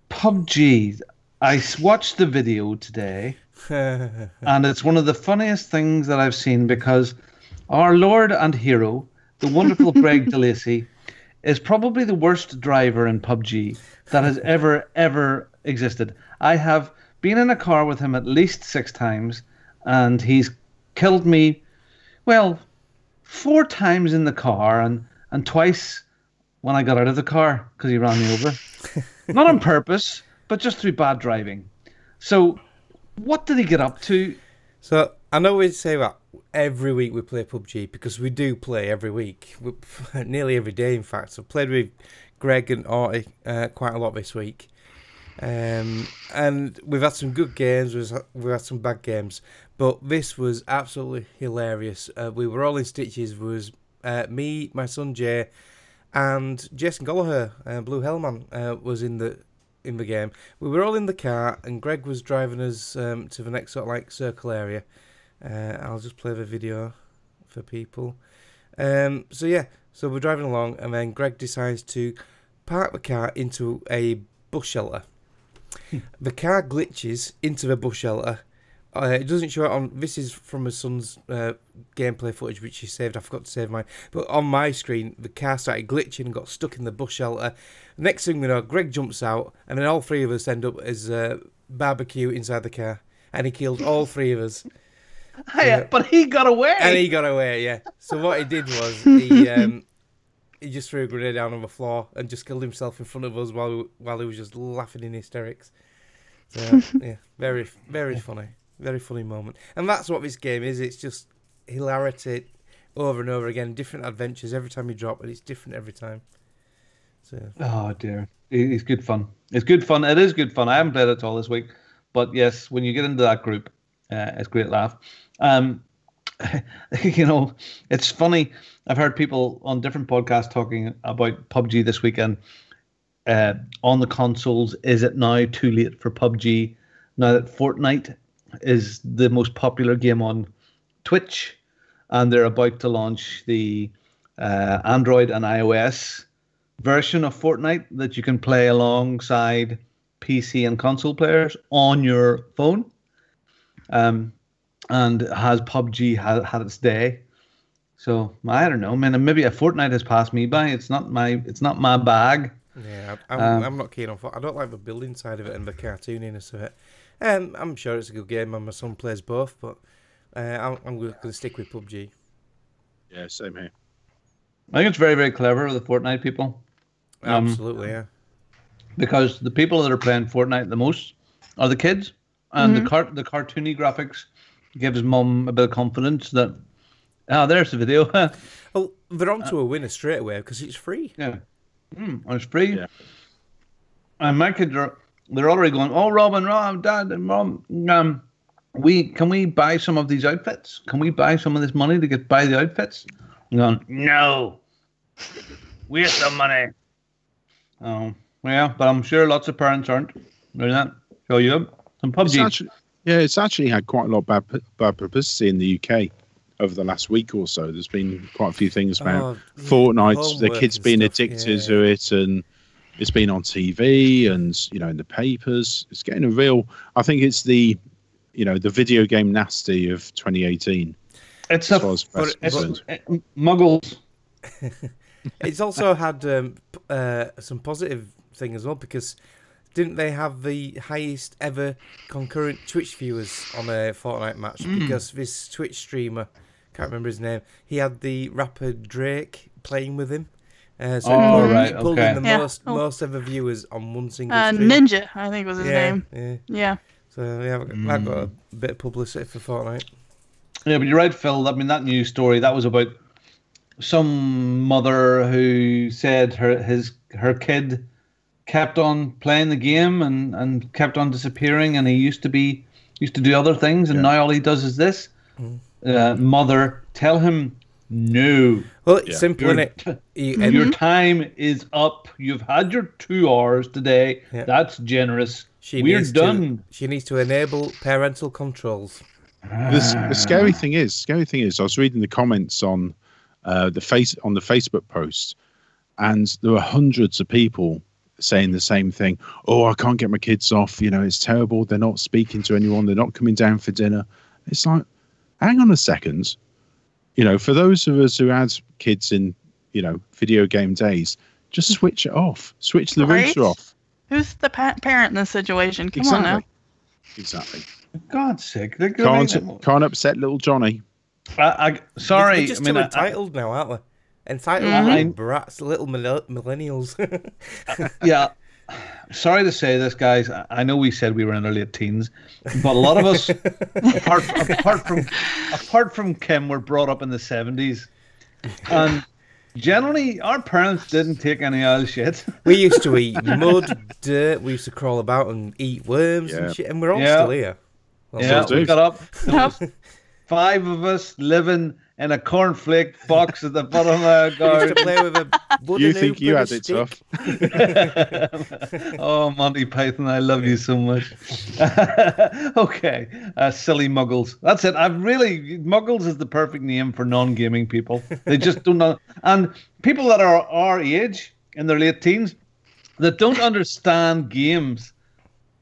PUBG. I watched the video today, and it's one of the funniest things that I've seen because our Lord and hero, the wonderful Greg DeLacy, is probably the worst driver in PUBG that has ever existed. I have been in a car with him at least 6 times, and he's killed me, 4 times in the car and twice when I got out of the car because he ran me over. Not on purpose, but just through bad driving. So, what did he get up to? So, I know we say that every week we play PUBG because we do play every week. Nearly every day, in fact. I've played with Greg and Artie quite a lot this week. And we've had some good games, we've had some bad games. But this was absolutely hilarious. We were all in stitches. It was me, my son Jay, and Jason Gallagher, Blue Hellman, was in the game. We were all in the car, and Greg was driving us to the next sort of circle area. I'll just play the video for people. So we're driving along, and then Greg decides to park the car into a bus shelter. The car glitches into the bus shelter. It doesn't show it on. This is from my son's gameplay footage, which he saved. I forgot to save mine. But on my screen, the car started glitching and got stuck in the bus shelter. Next thing we know, Greg jumps out, and then all 3 of us end up as barbecue inside the car, and he killed all 3 of us. But he got away. And he got away, yeah. So what he did was he just threw a grenade down on the floor and just killed himself in front of us while he was just laughing in hysterics. So yeah, very, very funny. Very funny moment. And that's what this game is. It's just hilarity over and over again. Different adventures every time you drop, and it's different every time. So. Oh, dear. It's good fun. It's good fun. It is good fun. I haven't played it at all this week. But yes, when you get into that group, it's a great laugh. It's funny. I've heard people on different podcasts talking about PUBG this weekend. On the consoles, is it now too late for PUBG? Now that Fortnite is the most popular game on Twitch, and they're about to launch the Android and iOS version of Fortnite that you can play alongside PC and console players on your phone. And has PUBG had its day? So I don't know, man. Maybe a Fortnite has passed me by. It's not my bag. Yeah, I'm not keen on. I don't like the building side of it and the cartooniness of it. I'm sure it's a good game, and my son plays both, but I'm going to stick with PUBG. Yeah, same here. I think it's very, very clever, the Fortnite people. Absolutely, yeah. Because the people that are playing Fortnite the most are the kids, and the cartoony graphics gives mum a bit of confidence that, there's the video. Well, they're on to a winner straight away because it's free. Yeah. It's free. Yeah. And my kids they're already going, oh, Robin, Dad, and Mom, can we buy some of these outfits? Can we buy some of this money to buy the outfits? I'm going, no. Waste of money. Oh, yeah, but I'm sure lots of parents aren't doing that. Show you some PUBG. It's actually had quite a lot of bad publicity in the UK over the last week or so. There's been quite a few things about Fortnite, the kids being addicted to it, and it's been on TV and in the papers. It's getting a real. I think it's the video game nasty of 2018. It's Muggles. It's also had some positive thing as well, because didn't they have the highest ever concurrent Twitch viewers on a Fortnite match? Because this Twitch streamer, can't remember his name, he had the rapper Drake playing with him. So he pulled in the most ever viewers on one single stream. Ninja, I think was his name. Yeah. So that got a bit of publicity for Fortnite. Yeah, but you're right, Phil. I mean, that news story, that was about some mother who said her kid kept on playing the game and kept on disappearing, and he used to do other things, and now all he does is this. Mother, tell him no. Well, it's simple, isn't it? Your time is up. You've had your 2 hours today. Yeah. That's generous. We're done. She needs to enable parental controls. The scary thing is, I was reading the comments on the Facebook post, and there were hundreds of people saying the same thing. Oh, I can't get my kids off. It's terrible. They're not speaking to anyone. They're not coming down for dinner. It's like, hang on a second. For those of us who had kids in, video game days, just switch it off. Switch the router off. Who's the parent in this situation? Come on now. Exactly. For God's sake. Can't upset little Johnny. Sorry. They're just too entitled now, aren't they? Entitled brats, little millennials. Yeah. Sorry to say this, guys. I know we said we were in our late teens, but a lot of us, apart from Kim, were brought up in the 70s. And generally, our parents didn't take any old shit. We used to eat mud, dirt. We used to crawl about and eat worms and shit. And we're all still here. Well, we got up. There was 5 of us living in a cornflake box at the bottom of our garden. To play with a you think you had it tough? Oh, Monty Python, I love you so much. Okay, silly muggles. That's it. Muggles is the perfect name for non-gaming people. They just don't know. And people that are our age, in their late teens, that don't understand games,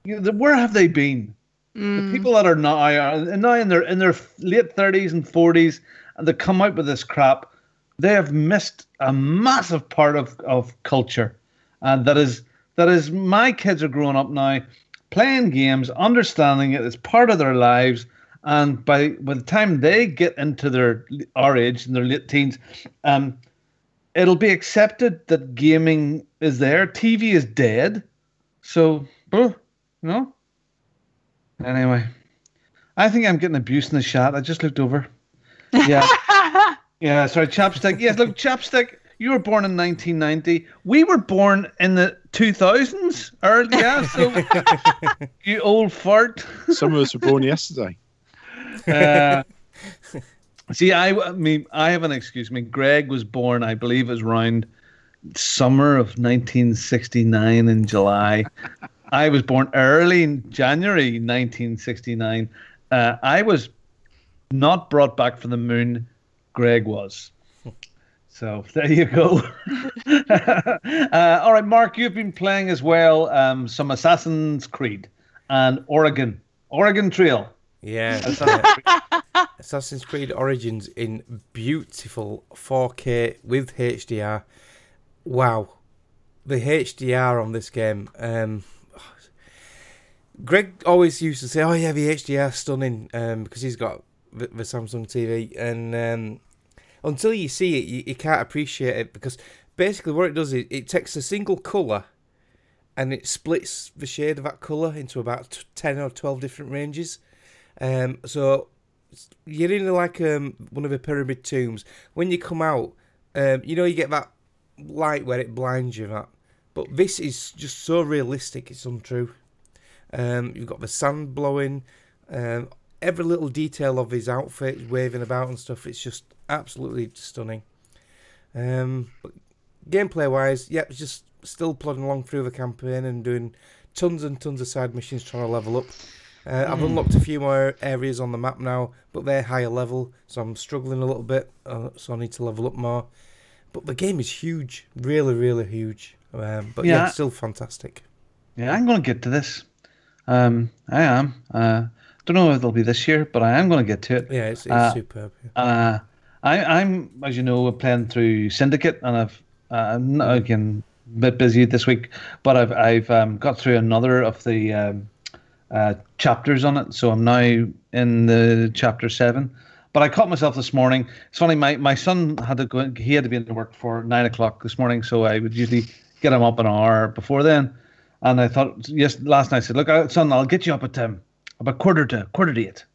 where have they been? The people that are now in their late 30s and 40s, and they come out with this crap, they have missed a massive part of culture. And that is my kids are growing up now, playing games, understanding it as part of their lives, and by the time they get into our age, in their late teens, it'll be accepted that gaming is there. TV is dead. So, Anyway, I think I'm getting abused in the chat. I just looked over. Yeah. Yeah, sorry, Chapstick. Yes, look, Chapstick, you were born in 1990. We were born in the 2000s. Yeah, so you old fart. Some of us were born yesterday. See, I have an excuse. Greg was born, I believe it was around summer of 1969 in July. I was born early in January 1969. I was not brought back from the moon. Greg was. So there you go. All right, Mark, you've been playing as well some Assassin's Creed and Oregon Trail. Yeah, Assassin's Creed Origins in beautiful 4K with HDR. Wow, the HDR on this game. Greg always used to say, "Oh yeah, the HDR stunning," because he's got the Samsung TV, and until you see it, you can't appreciate it, because basically what it does is it takes a single colour and it splits the shade of that colour into about 10 or 12 different ranges. So you're in like one of the pyramid tombs. When you come out, you get that light where it blinds you. But this is just so realistic, it's untrue. You've got the sand blowing, every little detail of his outfit waving about and stuff. It's just absolutely stunning. But gameplay wise, yeah, it's just still plodding along through the campaign and doing tons and tons of side missions trying to level up. I've unlocked a few more areas on the map now, but they're higher level, so I'm struggling a little bit, so I need to level up more. But the game is huge, really, really huge. But yeah, it's still fantastic. Yeah, I'm going to get to this. I am. Don't know if it'll be this year, but I am going to get to it. Yeah, it's superb. Yeah. I'm, as you know, playing through Syndicate, and I'm not, again, a bit busy this week, but I've got through another of the chapters on it, so I'm now in the chapter 7. But I caught myself this morning. It's funny, my son had to go. He had to be into work for 9 o'clock this morning, so I would usually get him up an hour before then. And I thought, last night I said, look, son, I'll get you up at about quarter to 8.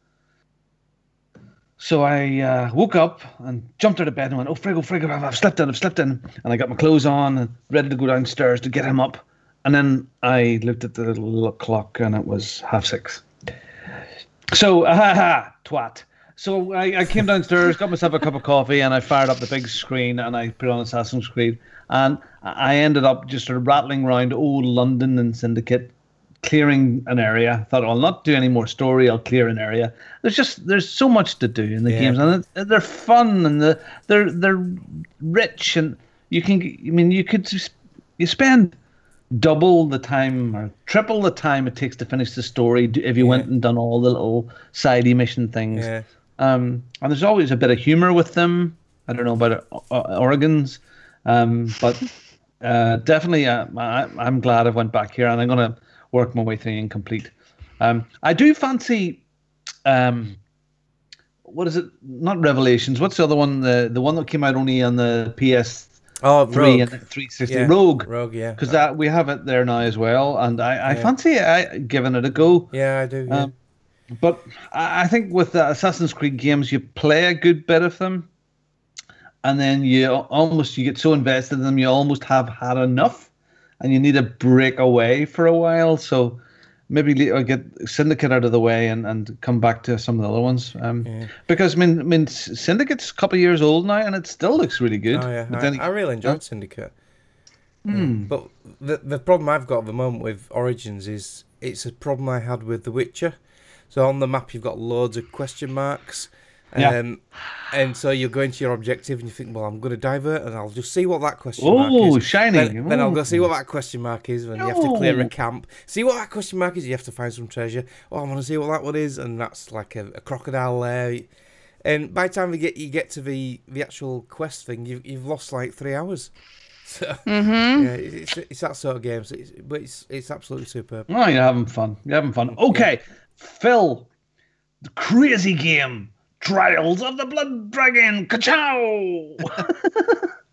So I woke up and jumped out of bed and went, oh, frig, I've slept in. And I got my clothes on and ready to go downstairs to get him up. And then I looked at the little clock and it was 6:30. So, twat. So I came downstairs, got myself a cup of coffee, and I fired up the big screen and I put on Assassin's Creed. And I ended up just sort of rattling around old London and Syndicate, clearing an area. I thought, I'll not do any more story, I'll clear an area. There's so much to do in the games, and they're fun, and they're rich, and you spend double the time or triple the time it takes to finish the story if you went and done all the little sidey mission things. Yeah. And there's always a bit of humor with them. I don't know about Origins, but definitely I'm glad I went back here, and I'm going to work my way through and complete. I do fancy, what is it? Not Revelations. What's the other one? The one that came out only on the PS3 and 360. Yeah. Rogue, yeah. Because we have it there now as well, and I fancy giving it a go. Yeah, I do. Yeah. But I think with the Assassin's Creed games, you play a good bit of them, and then you get so invested in them, you almost have had enough, and you need to break away for a while. So maybe I'll get Syndicate out of the way and come back to some of the other ones. Because I mean, Syndicate's a couple of years old now, and it still looks really good. Oh yeah, I really enjoyed Syndicate. But the problem I've got at the moment with Origins is it's a problem I had with The Witcher. So on the map you've got loads of question marks. And so you go into your objective and you think, well, I'm going to divert and I'll just see what that question mark is. Oh, shiny. Then I'll go see what that question mark is, and you have to clear a camp. See what that question mark is, you have to find some treasure. Oh, I want to see what that one is, and that's like a crocodile there. And by the time you get to the actual quest thing, you've lost like 3 hours. So, yeah, it's that sort of game, but it's absolutely superb. Oh, you're having fun. Okay, Phil, the crazy game. Trials of the Blood Dragon, ka-chow!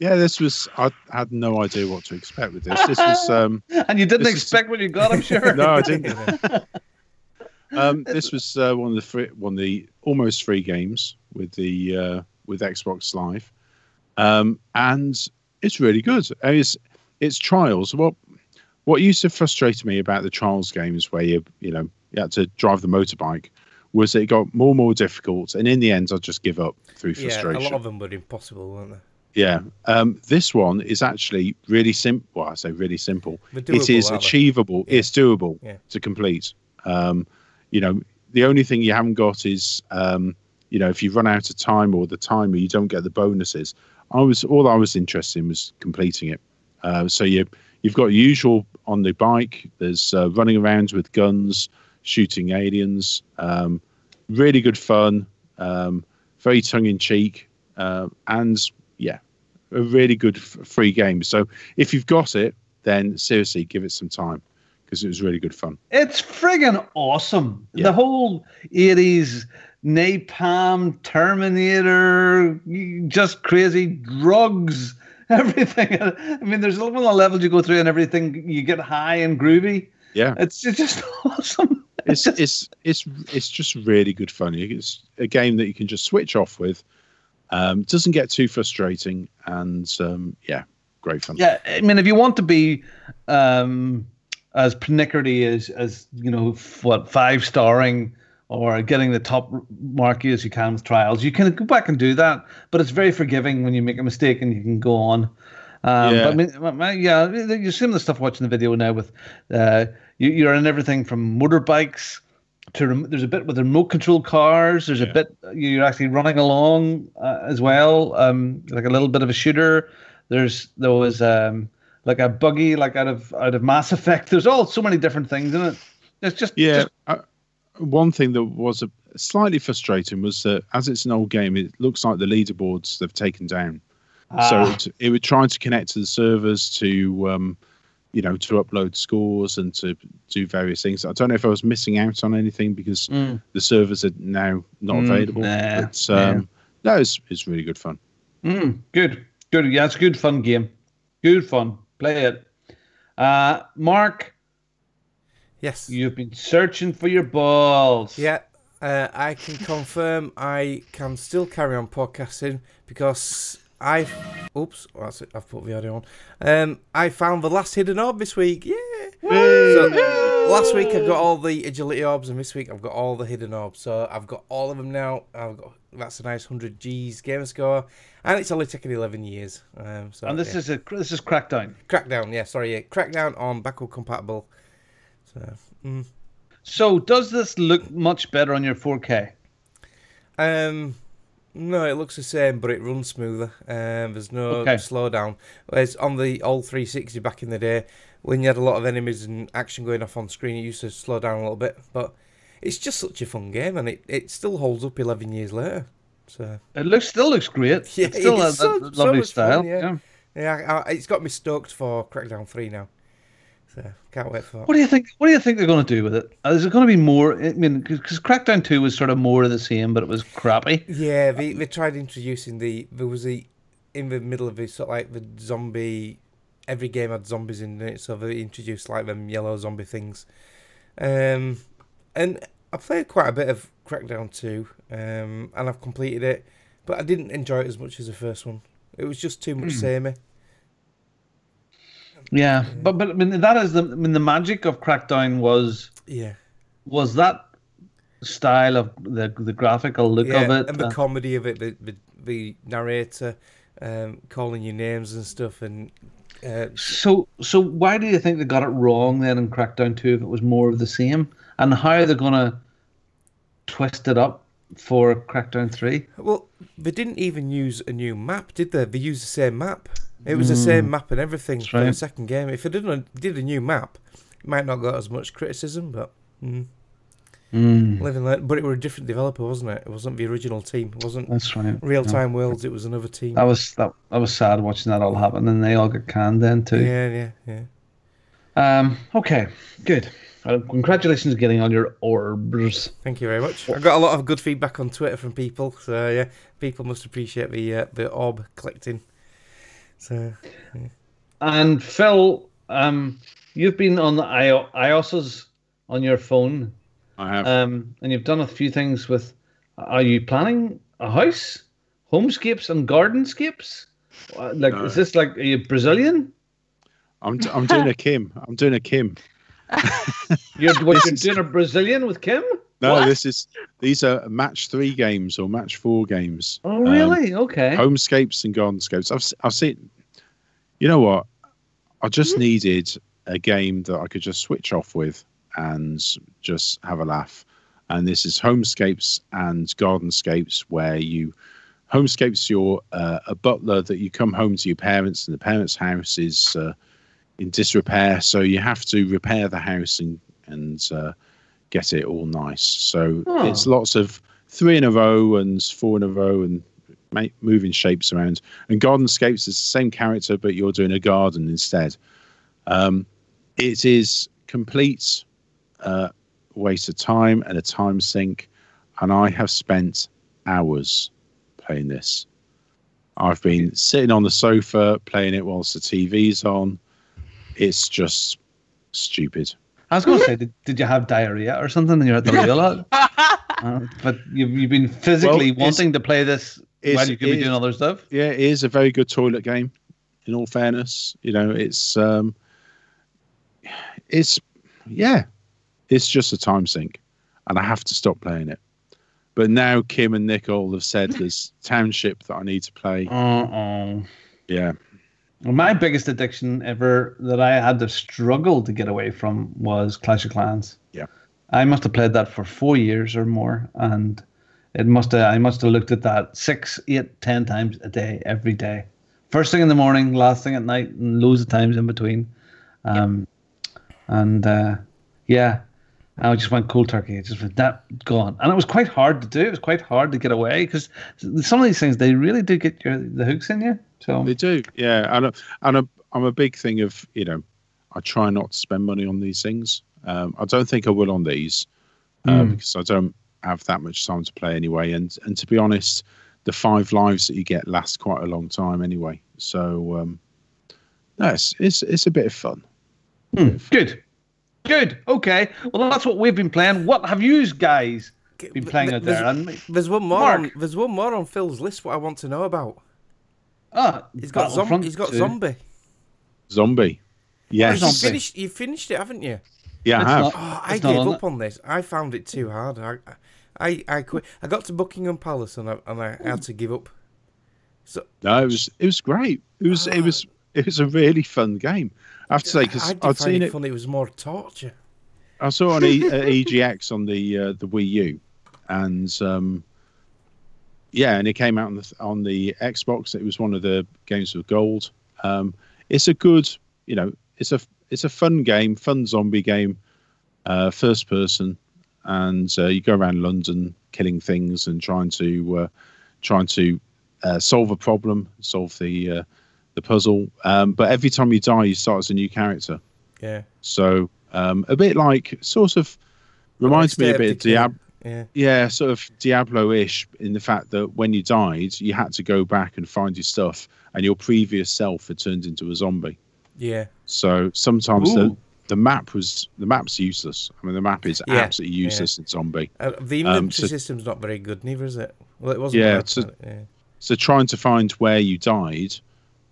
Yeah, this was. I had no idea what to expect with this. This was. And you didn't expect what you got, I'm sure. No, I didn't. This was one of the almost free games with Xbox Live, and it's really good. It's Trials. What used to frustrate me about the Trials games, where you had to drive the motorbike, was it got more and more difficult, and in the end I'd just give up through frustration. Yeah, a lot of them were impossible, weren't they? Yeah. This one is actually really simple. Well, I say really simple. It is achievable. Yeah. It's doable to complete. The only thing you haven't got is, if you run out of time or the timer, you don't get the bonuses. All I was interested in was completing it. So you've got usual on the bike. There's running around with guns, shooting aliens, really good fun, very tongue-in-cheek, and a really good free game. So if you've got it, then seriously give it some time, because it was really good fun. It's friggin' awesome. The whole 80s napalm, Terminator, just crazy drugs, everything. I mean, there's one of the levels you go through and everything, you get high and groovy. Yeah, it's just awesome. It's just really good fun. It's a game that you can just switch off with. Doesn't get too frustrating, and great fun. Yeah, I mean, if you want to be as pernickety as 5-starring or getting the top marquee as you can with Trials, you can go back and do that. But it's very forgiving when you make a mistake, and you can go on. But I mean, you're seeing the stuff watching the video now with you're in everything from motorbikes to there's a bit with remote control cars. There's a bit you're actually running along as well, like a little bit of a shooter. There was like a buggy, like out of Mass Effect. There's so many different things in it. It's just one thing that was slightly frustrating was that as it's an old game, it looks like the leaderboards they've taken down. So it would try to connect to the servers to to upload scores and to do various things. I don't know if I was missing out on anything because the servers are now not available. No, it's really good fun. Good. Yeah, it's a good fun game. Good fun. Play it. Mark. Yes. You've been searching for your balls. Yeah. I can confirm I can still carry on podcasting because I've put the audio on. I found the last hidden orb this week. Yeah. So last week I got all the agility orbs, and this week I've got all the hidden orbs. So I've got all of them now. That's a nice 100 G's game score, and it's only taken 11 years. This is Crackdown. Crackdown, yeah. Sorry, yeah. Crackdown on backward compatible. So does this look much better on your 4K? No, it looks the same, but it runs smoother. There's no slowdown. Whereas on the old 360 back in the day, when you had a lot of enemies and action going off on screen, it used to slow down a little bit. But it's just such a fun game, and it still holds up 11 years later. So it still looks great. Yeah, it still has that lovely style. Fun, yeah. It's got me stoked for Crackdown 3 now. So can't wait for that. What do you think they're going to do with it? Is it going to be more? I mean, because Crackdown 2 was sort of more of the same, but it was crappy. Yeah, they tried introducing there was in the middle of it, sort of like the zombie. Every game had zombies in it, so they introduced like them yellow zombie things. And I played quite a bit of Crackdown 2, and I've completed it, but I didn't enjoy it as much as the first one. It was just too much samey. Yeah, but I mean the magic of Crackdown was that style of the graphical look of it and the comedy of it, the narrator calling you names and stuff, and so why do you think they got it wrong then in Crackdown 2 if it was more of the same, and how are they gonna twist it up for Crackdown 3? Well, they didn't even use a new map, did they? They used the same map. It was the same map and everything for the second game. If it did a new map, it might not got as much criticism, but living like, but it was a different developer, wasn't it? It wasn't the original team. It wasn't Real Time Worlds. It was another team. That was sad watching that all happen, and they all got canned then too. Yeah. Okay, good. Congratulations on getting all your orbs. Thank you very much. I got a lot of good feedback on Twitter from people, so yeah, people must appreciate the orb collecting. So, and Phil, you've been on the iOS's on your phone. I have. And you've done a few things with. Are you planning a house, homescapes and gardenscapes? No. Is this like, are you Brazilian? I'm doing a Kim. I'm doing a Kim. You're doing a Brazilian with Kim? No, what? These are match 3 games or match 4 games. Oh, really? Okay. Homescapes and gardenscapes. I've seen. You know what? I just needed a game that I could just switch off with and just have a laugh. And this is Homescapes and Gardenscapes, where Homescapes, you're a butler that you come home to your parents, and the parents' house is in disrepair, so you have to repair the house and get it all nice. So it's lots of 3 in a row and 4 in a row and moving shapes around. And Gardenscapes is the same character, but you're doing a garden instead. It is complete waste of time and a time sink, and I have spent hours playing this. I've been sitting on the sofa playing it whilst the TV's on. It's just stupid. I was going to say, did you have diarrhea or something and you had to wheel out? But you've been physically wanting to play this while you could be doing other stuff? Yeah, it is a very good toilet game, in all fairness. You know, it's just a time sink, and I have to stop playing it. But now Kim and Nicole have said there's Township that I need to play. Uh-oh. Yeah. Well, my biggest addiction ever that I had to struggle to get away from was Clash of Clans. Yeah. I must have played that for 4 years or more, and I must have looked at that 6, 8, 10 times a day, every day. First thing in the morning, last thing at night, and loads of times in between. Yeah, I just went cold turkey. It just went that gone, and it was quite hard to do. It was quite hard to get away because some of these things, they really do get the hooks in you. So they do, yeah. And I'm a big thing of, I try not to spend money on these things. I don't think I will on these because I don't have that much time to play anyway. And to be honest, the 5 lives that you get last quite a long time anyway. So it's a bit of fun. Good. Okay. Well, that's what we've been playing. What have you guys been playing out there? There's one more. There's one more on Phil's list. What I want to know about. He's got Zombie. Zombie. Yes. You finished it, haven't you? Yeah, I have. I gave up on this. I found it too hard. I quit. I got to Buckingham Palace and I had to give up. So no, it was great. It was a really fun game. I have to say, because I'd seen it. Fun. It was more torture. I saw it on EGX on the Wii U, and and it came out on the Xbox. It was one of the games with gold. It's a good, it's a fun game, fun zombie game, first person, and you go around London killing things and trying to solve a problem, solve the puzzle. But every time you die, you start as a new character. Yeah. So a bit like, sort of reminds me a bit of Diablo. Yeah, sort of Diablo-ish in the fact that when you died, you had to go back and find your stuff, and your previous self had turned into a zombie. Yeah. So sometimes the map's useless. I mean, the map is absolutely useless in Zombie. The inventory system's not very good, neither is it? Well, it wasn't. So trying to find where you died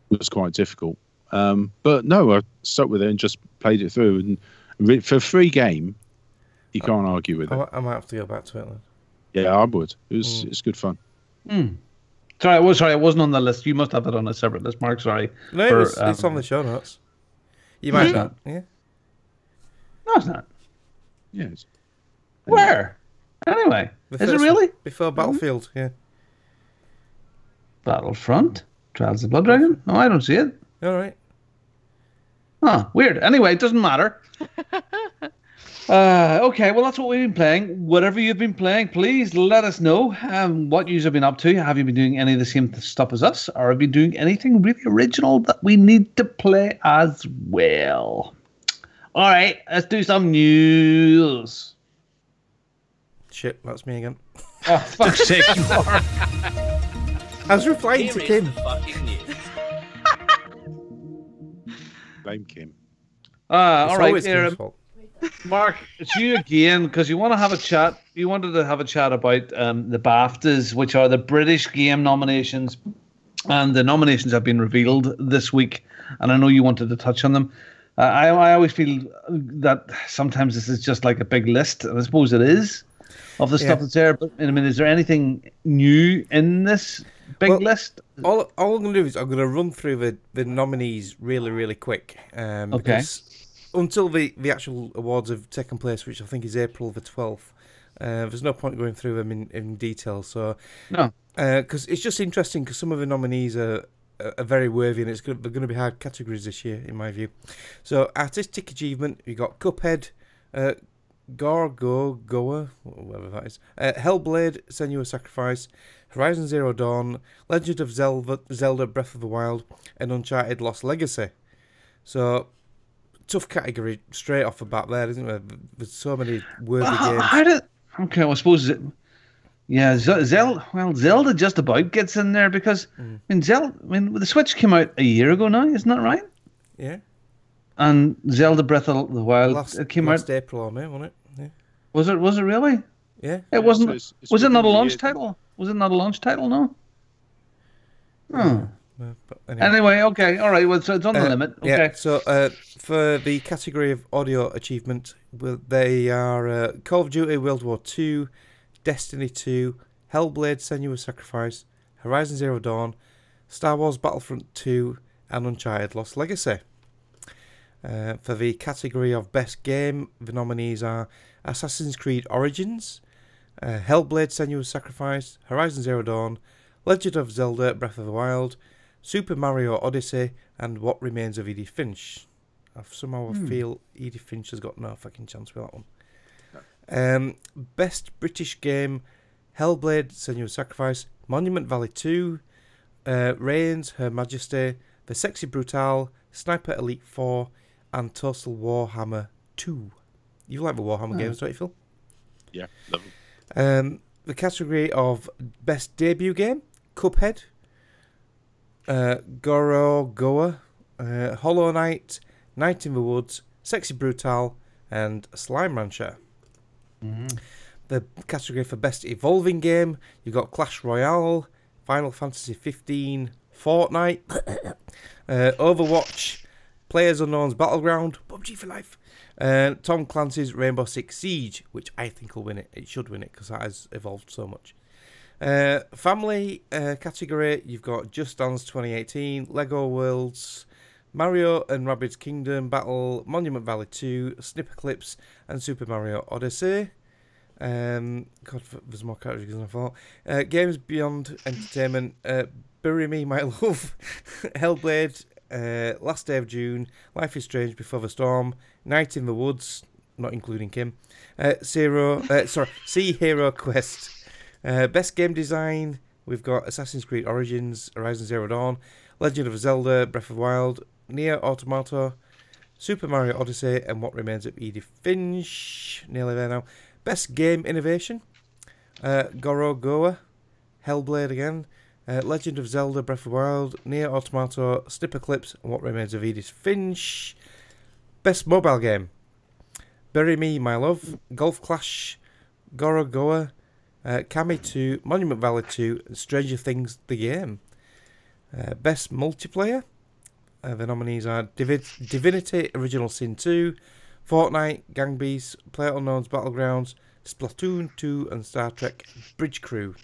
was quite difficult. But no, I stuck with it and just played it through. And for a free game, you can't argue with it. I might have to go back to it then. Yeah, I would. It's good fun. Sorry, it wasn't on the list. You must have it on a separate list, Mark. Sorry. No, it's on the show notes. You might not. Yeah. No, it's not. Yes. Where? Anyway, is it really? Before Battlefield, yeah. Battlefront? Trials of the Blood Dragon? No, I don't see it. All right. Oh, weird. Anyway, it doesn't matter. Okay, well, that's what we've been playing. Whatever you've been playing, please let us know what you have been up to. Have you been doing any of the same stuff as us? Or have you been doing anything really original that we need to play as well? All right, let's do some news. Shit, that's me again. Oh, fuck's sake, Mark. I was replying to Kim. Blame Kim. All right, here, Mark, it's you again, because you want to have a chat. You wanted to have a chat about the BAFTAs, which are the British Game nominations, and the nominations have been revealed this week, and I know you wanted to touch on them. I always feel that sometimes this is just like a big list, and I suppose it is, of the stuff that's there. But I mean, is there anything new in this big list? All I'm going to do is I'm going to run through the nominees really, really quick. Okay. Until the actual awards have taken place, which I think is April the 12th, there's no point going through them in detail. So no, because it's just interesting because some of the nominees are very worthy, and they're going to be hard categories this year, in my view. So artistic achievement, we got Cuphead, Goa, whatever that is, Hellblade: Senua's Sacrifice, Horizon Zero Dawn, Legend of Zelda: Breath of the Wild, and Uncharted: Lost Legacy. So tough category straight off the bat there, isn't there? There's so many worthy games. Okay, well, I suppose Zelda just about gets in there because the Switch came out a year ago now, isn't that right? Yeah. And Zelda Breath of the Wild came out last April or May, wasn't it? Yeah. Was it really? Yeah. It wasn't. Was it not a launch title? Was it not a launch title? No. Oh. Anyway, okay, all right. Well, so it's on the limit. Okay. Yeah. So for the category of audio achievement, they are Call of Duty World War II, Destiny 2, Hellblade: Senua's Sacrifice, Horizon Zero Dawn, Star Wars Battlefront 2, and Uncharted Lost Legacy. For the category of Best Game, the nominees are Assassin's Creed Origins, Hellblade: Senua's Sacrifice, Horizon Zero Dawn, Legend of Zelda: Breath of the Wild, Super Mario Odyssey, and What Remains of Edith Finch. I feel Edith Finch has got no fucking chance with that one. Best British Game, Hellblade: Senua's Sacrifice, Monument Valley 2, Reigns, Her Majesty, The Sexy Brutale, Sniper Elite 4, and Total Warhammer 2. You like the Warhammer games, don't you, Phil? Yeah, love them. The category of Best Debut Game, Cuphead, Gorogoa, Hollow Knight, Night in the Woods, Sexy Brutale, and Slime Rancher. The category for Best Evolving Game, you got Clash Royale, Final Fantasy 15, Fortnite, Overwatch, PlayerUnknown's Battleground, PUBG for life, Tom Clancy's Rainbow Six Siege, which I think will win it. It should win it because that has evolved so much. Family category, you've got Just Dance 2018, Lego Worlds, Mario and Rabbids Kingdom Battle, Monument Valley 2, Snipperclips, and Super Mario Odyssey. God, there's more categories than I thought. Games Beyond Entertainment, Bury Me, My Love, Hellblade, Last Day of June, Life is Strange Before the Storm, Night in the Woods, not including Kim, Sea Hero Quest. Best Game Design, we've got Assassin's Creed Origins, Horizon Zero Dawn, Legend of Zelda, Breath of the Wild, Nier Automata, Super Mario Odyssey, and What Remains of Edith Finch. Nearly there now. Best Game Innovation, Gorogoa, Hellblade again, Legend of Zelda, Breath of the Wild, Nier Automata, Snipperclips, and What Remains of Edith Finch. Best Mobile Game, Bury Me, My Love, Golf Clash, Gorogoa, Kami 2, Monument Valley 2, and Stranger Things The Game. Best Multiplayer, the nominees are Divinity Original Sin 2, Fortnite, Gang Beasts, PlayerUnknown's Battlegrounds, Splatoon 2, and Star Trek Bridge Crew.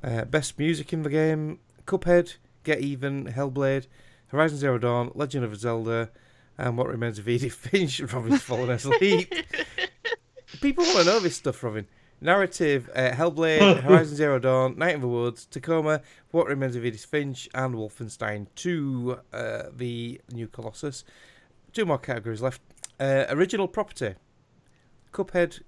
Best Music in the Game, Cuphead, Get Even, Hellblade, Horizon Zero Dawn, Legend of Zelda, and What Remains of Edith Finch. Robin's fallen asleep. People want to know this stuff, Robin. Narrative, Hellblade, Horizon Zero Dawn, Night in the Woods, Tacoma, What Remains of Edith Finch, and Wolfenstein 2, the new Colossus. 2 more categories left. Original Property, Cuphead,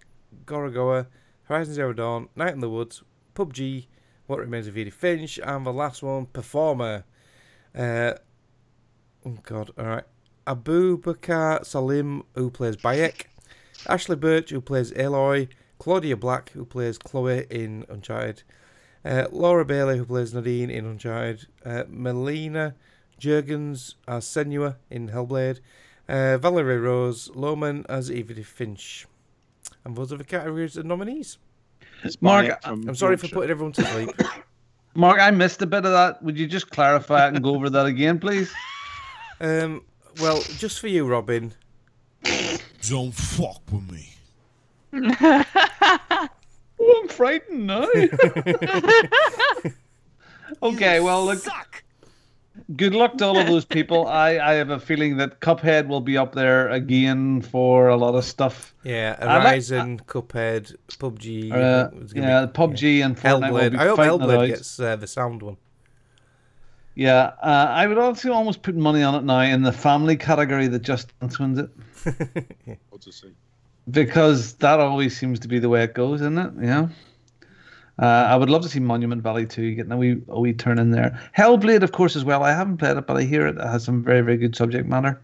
Gorogoa, Horizon Zero Dawn, Night in the Woods, PUBG, What Remains of Edith Finch, and the last one, Performer. Oh God, alright. Abu Bakr Salim, who plays Bayek, Ashley Birch, who plays Aloy, Claudia Black, who plays Chloe in Uncharted, Laura Bailey, who plays Nadine in Uncharted, Melina Jurgens as Senua in Hellblade, Valerie Rose Lohman as Edith Finch. And those are the categories and nominees. Mark, I'm sorry for putting everyone to sleep. Mark, I missed a bit of that. Would you just clarify it and go over that again, please? Well, just for you, Robin. Don't fuck with me. Oh, I'm frightened now. Okay, well, look. Good luck to all of those people. I have a feeling that Cuphead will be up there again for a lot of stuff. Yeah, Horizon, Cuphead, PUBG. PUBG and Fortnite will be I hope fighting Hellblade gets the sound one. Yeah, I would also almost put money on it now in the family category that Just Dance wins it. What to see? Because that always seems to be the way it goes, isn't it? Yeah. I would love to see Monument Valley 2 getting a wee turn in there. Hellblade, of course, as well. I haven't played it, but I hear it has some very, very good subject matter.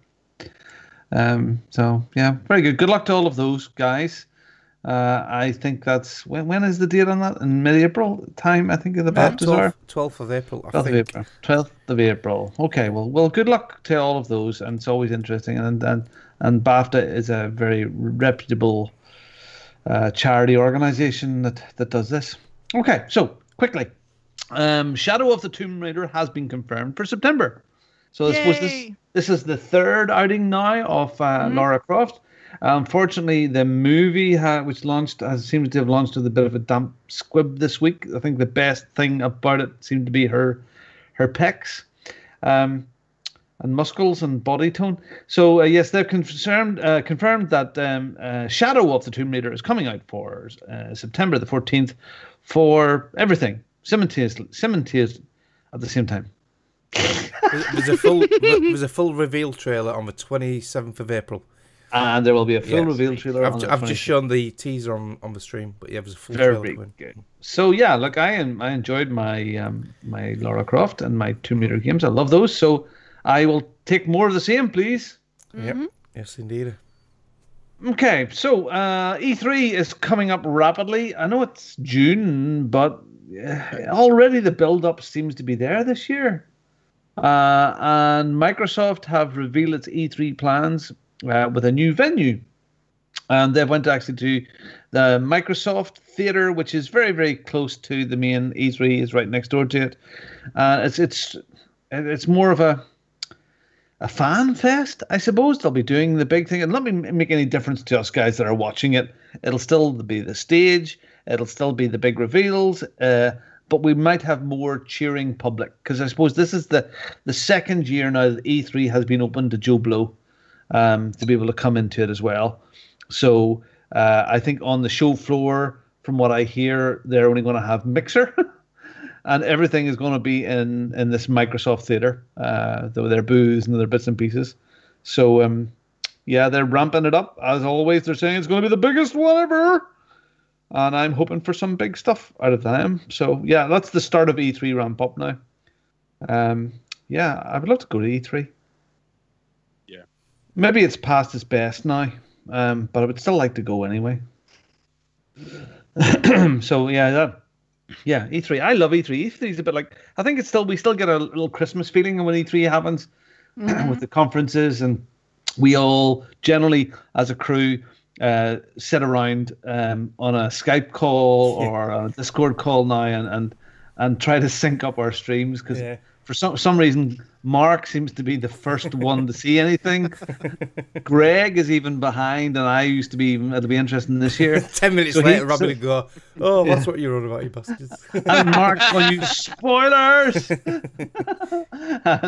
So, yeah, very good. Good luck to all of those guys. I think that's... When is the date on that? In mid-April time, I think, the BAFTAs are? 12th of April, I think. 12th of April. Okay, well, good luck to all of those, and it's always interesting. And BAFTA is a very reputable charity organisation that does this. Okay, so quickly, Shadow of the Tomb Raider has been confirmed for September. So this is the third outing now of Lara Croft. Unfortunately, the movie which seems to have launched with a bit of a damp squib this week. I think the best thing about it seemed to be her pecs. and muscles and body tone. So yes, they've confirmed that Shadow of the Tomb Raider is coming out for September the 14th for everything simultaneously at the same time. There's a full reveal trailer on the 27th of April. And there will be a full reveal trailer. I've just shown the teaser on the stream, but yeah, there's a full trailer. Very good. So yeah, look, I enjoyed my my Lara Croft and my Tomb Raider games. I love those. So I will take more of the same, please. Mm-hmm. Yep. Yes, indeed. Okay, so E3 is coming up rapidly. I know it's June, but already the build-up seems to be there this year. And Microsoft have revealed its E3 plans with a new venue. And they went actually to the Microsoft Theater, which is very, very close to the main E3, is right next door to it. It's more of a fan fest, I suppose. They'll be doing the big thing. And not make any difference to us guys that are watching it. It'll still be the stage. It'll still be the big reveals. But we might have more cheering public. Because I suppose this is the second year now that E3 has been open to Joe Blow to be able to come into it as well. So I think on the show floor, from what I hear, they're only going to have Mixer. And everything is going to be in this Microsoft Theater, their booths and their bits and pieces. So, yeah, they're ramping it up. As always, they're saying it's going to be the biggest one ever. And I'm hoping for some big stuff out of them. So, yeah, that's the start of E3 ramp up now. Yeah, I would love to go to E3. Yeah. Maybe it's past its best now, but I would still like to go anyway. So, yeah, yeah, E3. I love E3. E3 is a bit like, I think we still get a little Christmas feeling when E3 happens with the conferences, and we all generally, as a crew, sit around on a Skype call or a Discord call now and try to sync up our streams because for some reason Mark seems to be the first one to see anything. Greg is even behind, and I used to be. It'll be interesting this year. 10 minutes later, Robin would go, "Oh, that's what you're on about, you bastards." And Mark's going, "You spoilers!"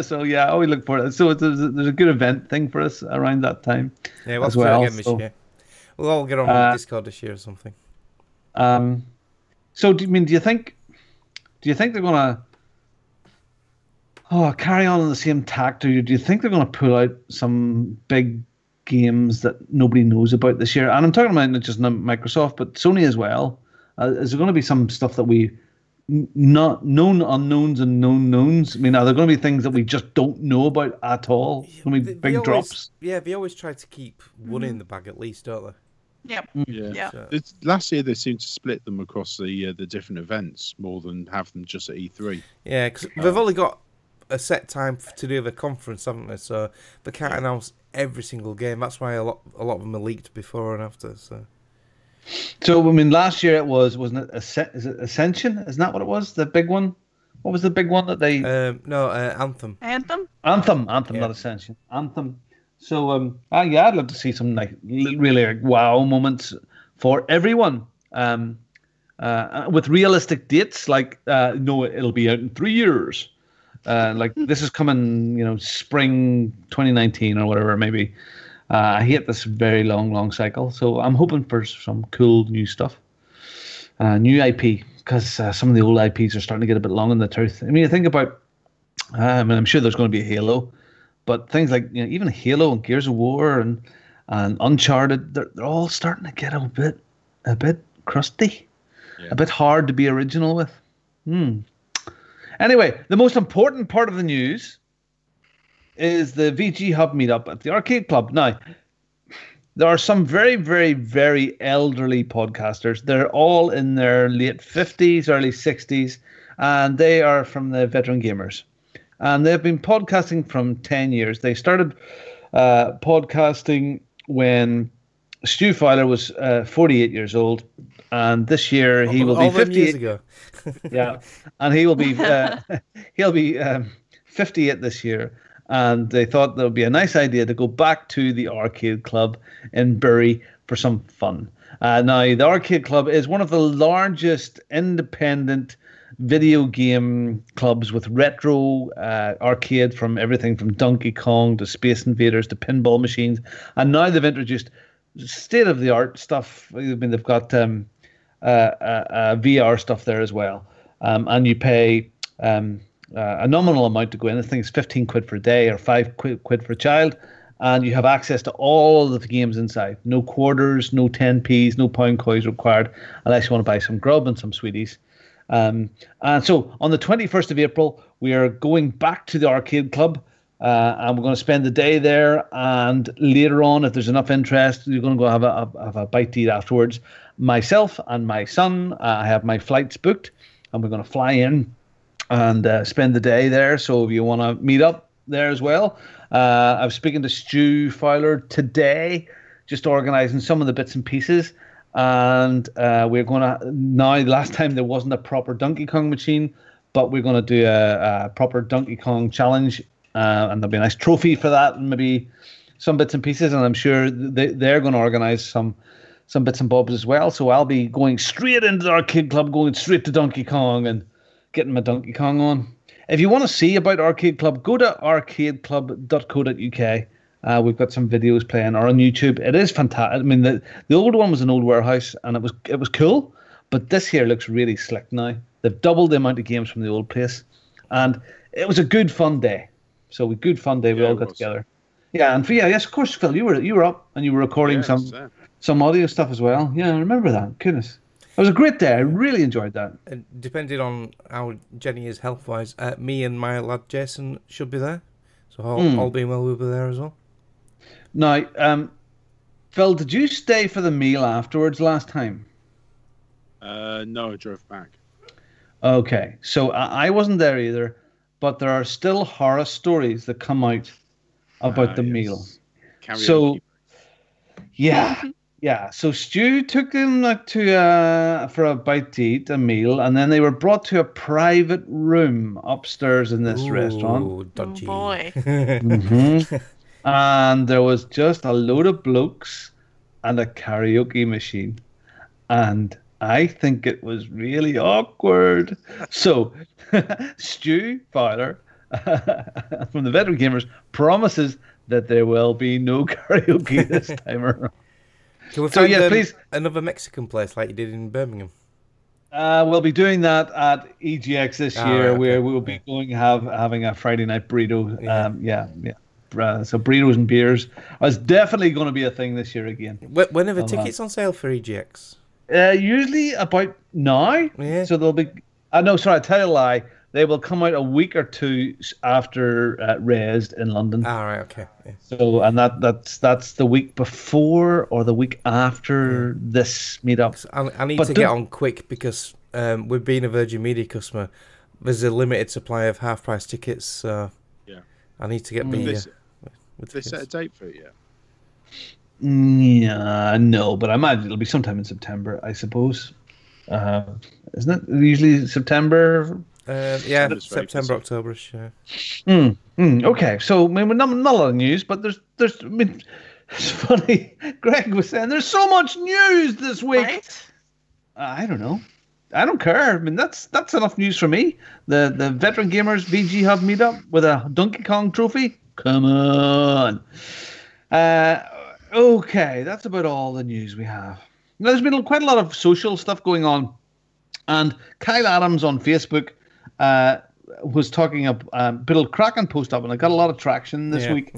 So yeah, we look forward to it. So there's a good event thing for us around that time. Yeah, we'll try again this year. We'll all get on Discord this year or something. So do you think they're gonna carry on the same tact, or do you think they're going to pull out some big games that nobody knows about this year? And I'm talking about not just Microsoft, but Sony as well. Is there going to be some stuff that we not known unknowns and known knowns? I mean, are there going to be things that we just don't know about at all? Going to be big drops? Yeah, they always try to keep one in the bag at least, don't they? Yep. Yeah. Last year they seemed to split them across the different events more than have them just at E3. Yeah, because they've only got a set time to do the conference, haven't they? So they can't announce every single game. That's why a lot of them are leaked before and after. So I mean, last year it wasn't it? Is it Ascension? Isn't that what it was? The big one. What was the big one that they? Anthem. Anthem, yeah. Not Ascension. Anthem. So yeah, I'd love to see some really wow moments for everyone. With realistic dates, like no, it'll be out in 3 years. Like this is coming, spring 2019 or whatever, maybe. I hate this very long cycle, so I'm hoping for some cool new stuff, new IP, because some of the old IPs are starting to get a bit long in the tooth. I mean, you think about, I'm sure there's going to be a Halo, but things like even Halo and Gears of War and Uncharted, they're all starting to get a bit crusty, a bit hard to be original with. Anyway, the most important part of the news is the VG Hub meetup at the Arcade Club. Now, there are some very, very, very elderly podcasters. They're all in their late 50s, early 60s, and they are from the Veteran Gamers. And they've been podcasting from 10 years. They started podcasting when Stu Fowler was 48 years old, and this year he will be 58 years ago. Yeah, and he'll be 58 this year. And they thought that would be a nice idea to go back to the Arcade Club in Bury for some fun. Now, the Arcade Club is one of the largest independent video game clubs with retro arcade, from everything from Donkey Kong to Space Invaders to pinball machines. And now they've introduced state-of-the-art stuff. I mean, they've got VR stuff there as well. And you pay a nominal amount to go in. I think it's 15 quid for a day or 5 quid for a child. And you have access to all of the games inside. No quarters, no 10p's, no pound coins required, unless you want to buy some grub and some sweeties. And so on the 21st of April, we are going back to the arcade club, and we're going to spend the day there. And later on, if there's enough interest, you're going to go have a bite to eat afterwards. Myself and my son, I have my flights booked, and we're going to fly in and spend the day there. So if you want to meet up there as well. I was speaking to Stu Fowler today, just organising some of the bits and pieces. And we're going to, now, last time there wasn't a proper Donkey Kong machine, but we're going to do a proper Donkey Kong challenge. And there'll be a nice trophy for that, and maybe some bits and pieces. And I'm sure they're going to organise some bits and bobs as well. So I'll be going straight into the arcade club, going straight to Donkey Kong and getting my Donkey Kong on. If you want to see about Arcade Club, go to arcadeclub.co.uk. We've got some videos playing, or on YouTube. It is fantastic. I mean, the old one was an old warehouse, and it was cool. But this here looks really slick now. They've doubled the amount of games from the old place, and it was a good fun day. So we all got together. Yeah, and yes, of course, Phil, you were up and you were recording some audio stuff as well. Yeah, I remember that. Goodness. It was a great day. I really enjoyed that. And depending on how Jenny is health-wise, me and my lad Jason should be there. So all being well, we'll be there as well. Now, Phil, did you stay for the meal afterwards last time? No, I drove back. Okay, so I wasn't there either, but there are still horror stories that come out about the meal. Karaoke. So, yeah. Yeah, so Stu took them for a bite to eat, a meal, and then they were brought to a private room upstairs in this restaurant. Dodgy. Oh boy. Mm-hmm. And there was just a load of blokes and a karaoke machine. And I think it was really awkward. So Stu Fowler from the Veteran Gamers promises that there will be no karaoke this time around. Can we find please another Mexican place like you did in Birmingham? We'll be doing that at EGX this year, where we'll be having a Friday night burrito. Yeah. So burritos and beers. It's definitely going to be a thing this year again. When are the tickets on sale for EGX? Usually about now. Yeah. So they'll be. No, sorry, I tell you a lie. They will come out a week or two after Raised in London. Right, okay. Yeah. So, and that's the week before or the week after this meetup. I need to get on quick because with being a Virgin Media customer, there's a limited supply of half-price tickets. So yeah, I need to get Have they set a date for it yet? Yeah, no, but I imagine it'll be sometime in September, I suppose. Isn't it usually September? Yeah, September, October-ish. Yeah. Okay, so I mean, not a lot of news, but there's. I mean, it's funny. Greg was saying there's so much news this week. Right? I don't know. I don't care. I mean, that's enough news for me. The Veteran Gamers VG Hub meetup with a Donkey Kong trophy. Come on. Okay, that's about all the news we have. Now, there's been quite a lot of social stuff going on, and Kyle Adams on Facebook was talking about put a cracking post up, and I got a lot of traction this week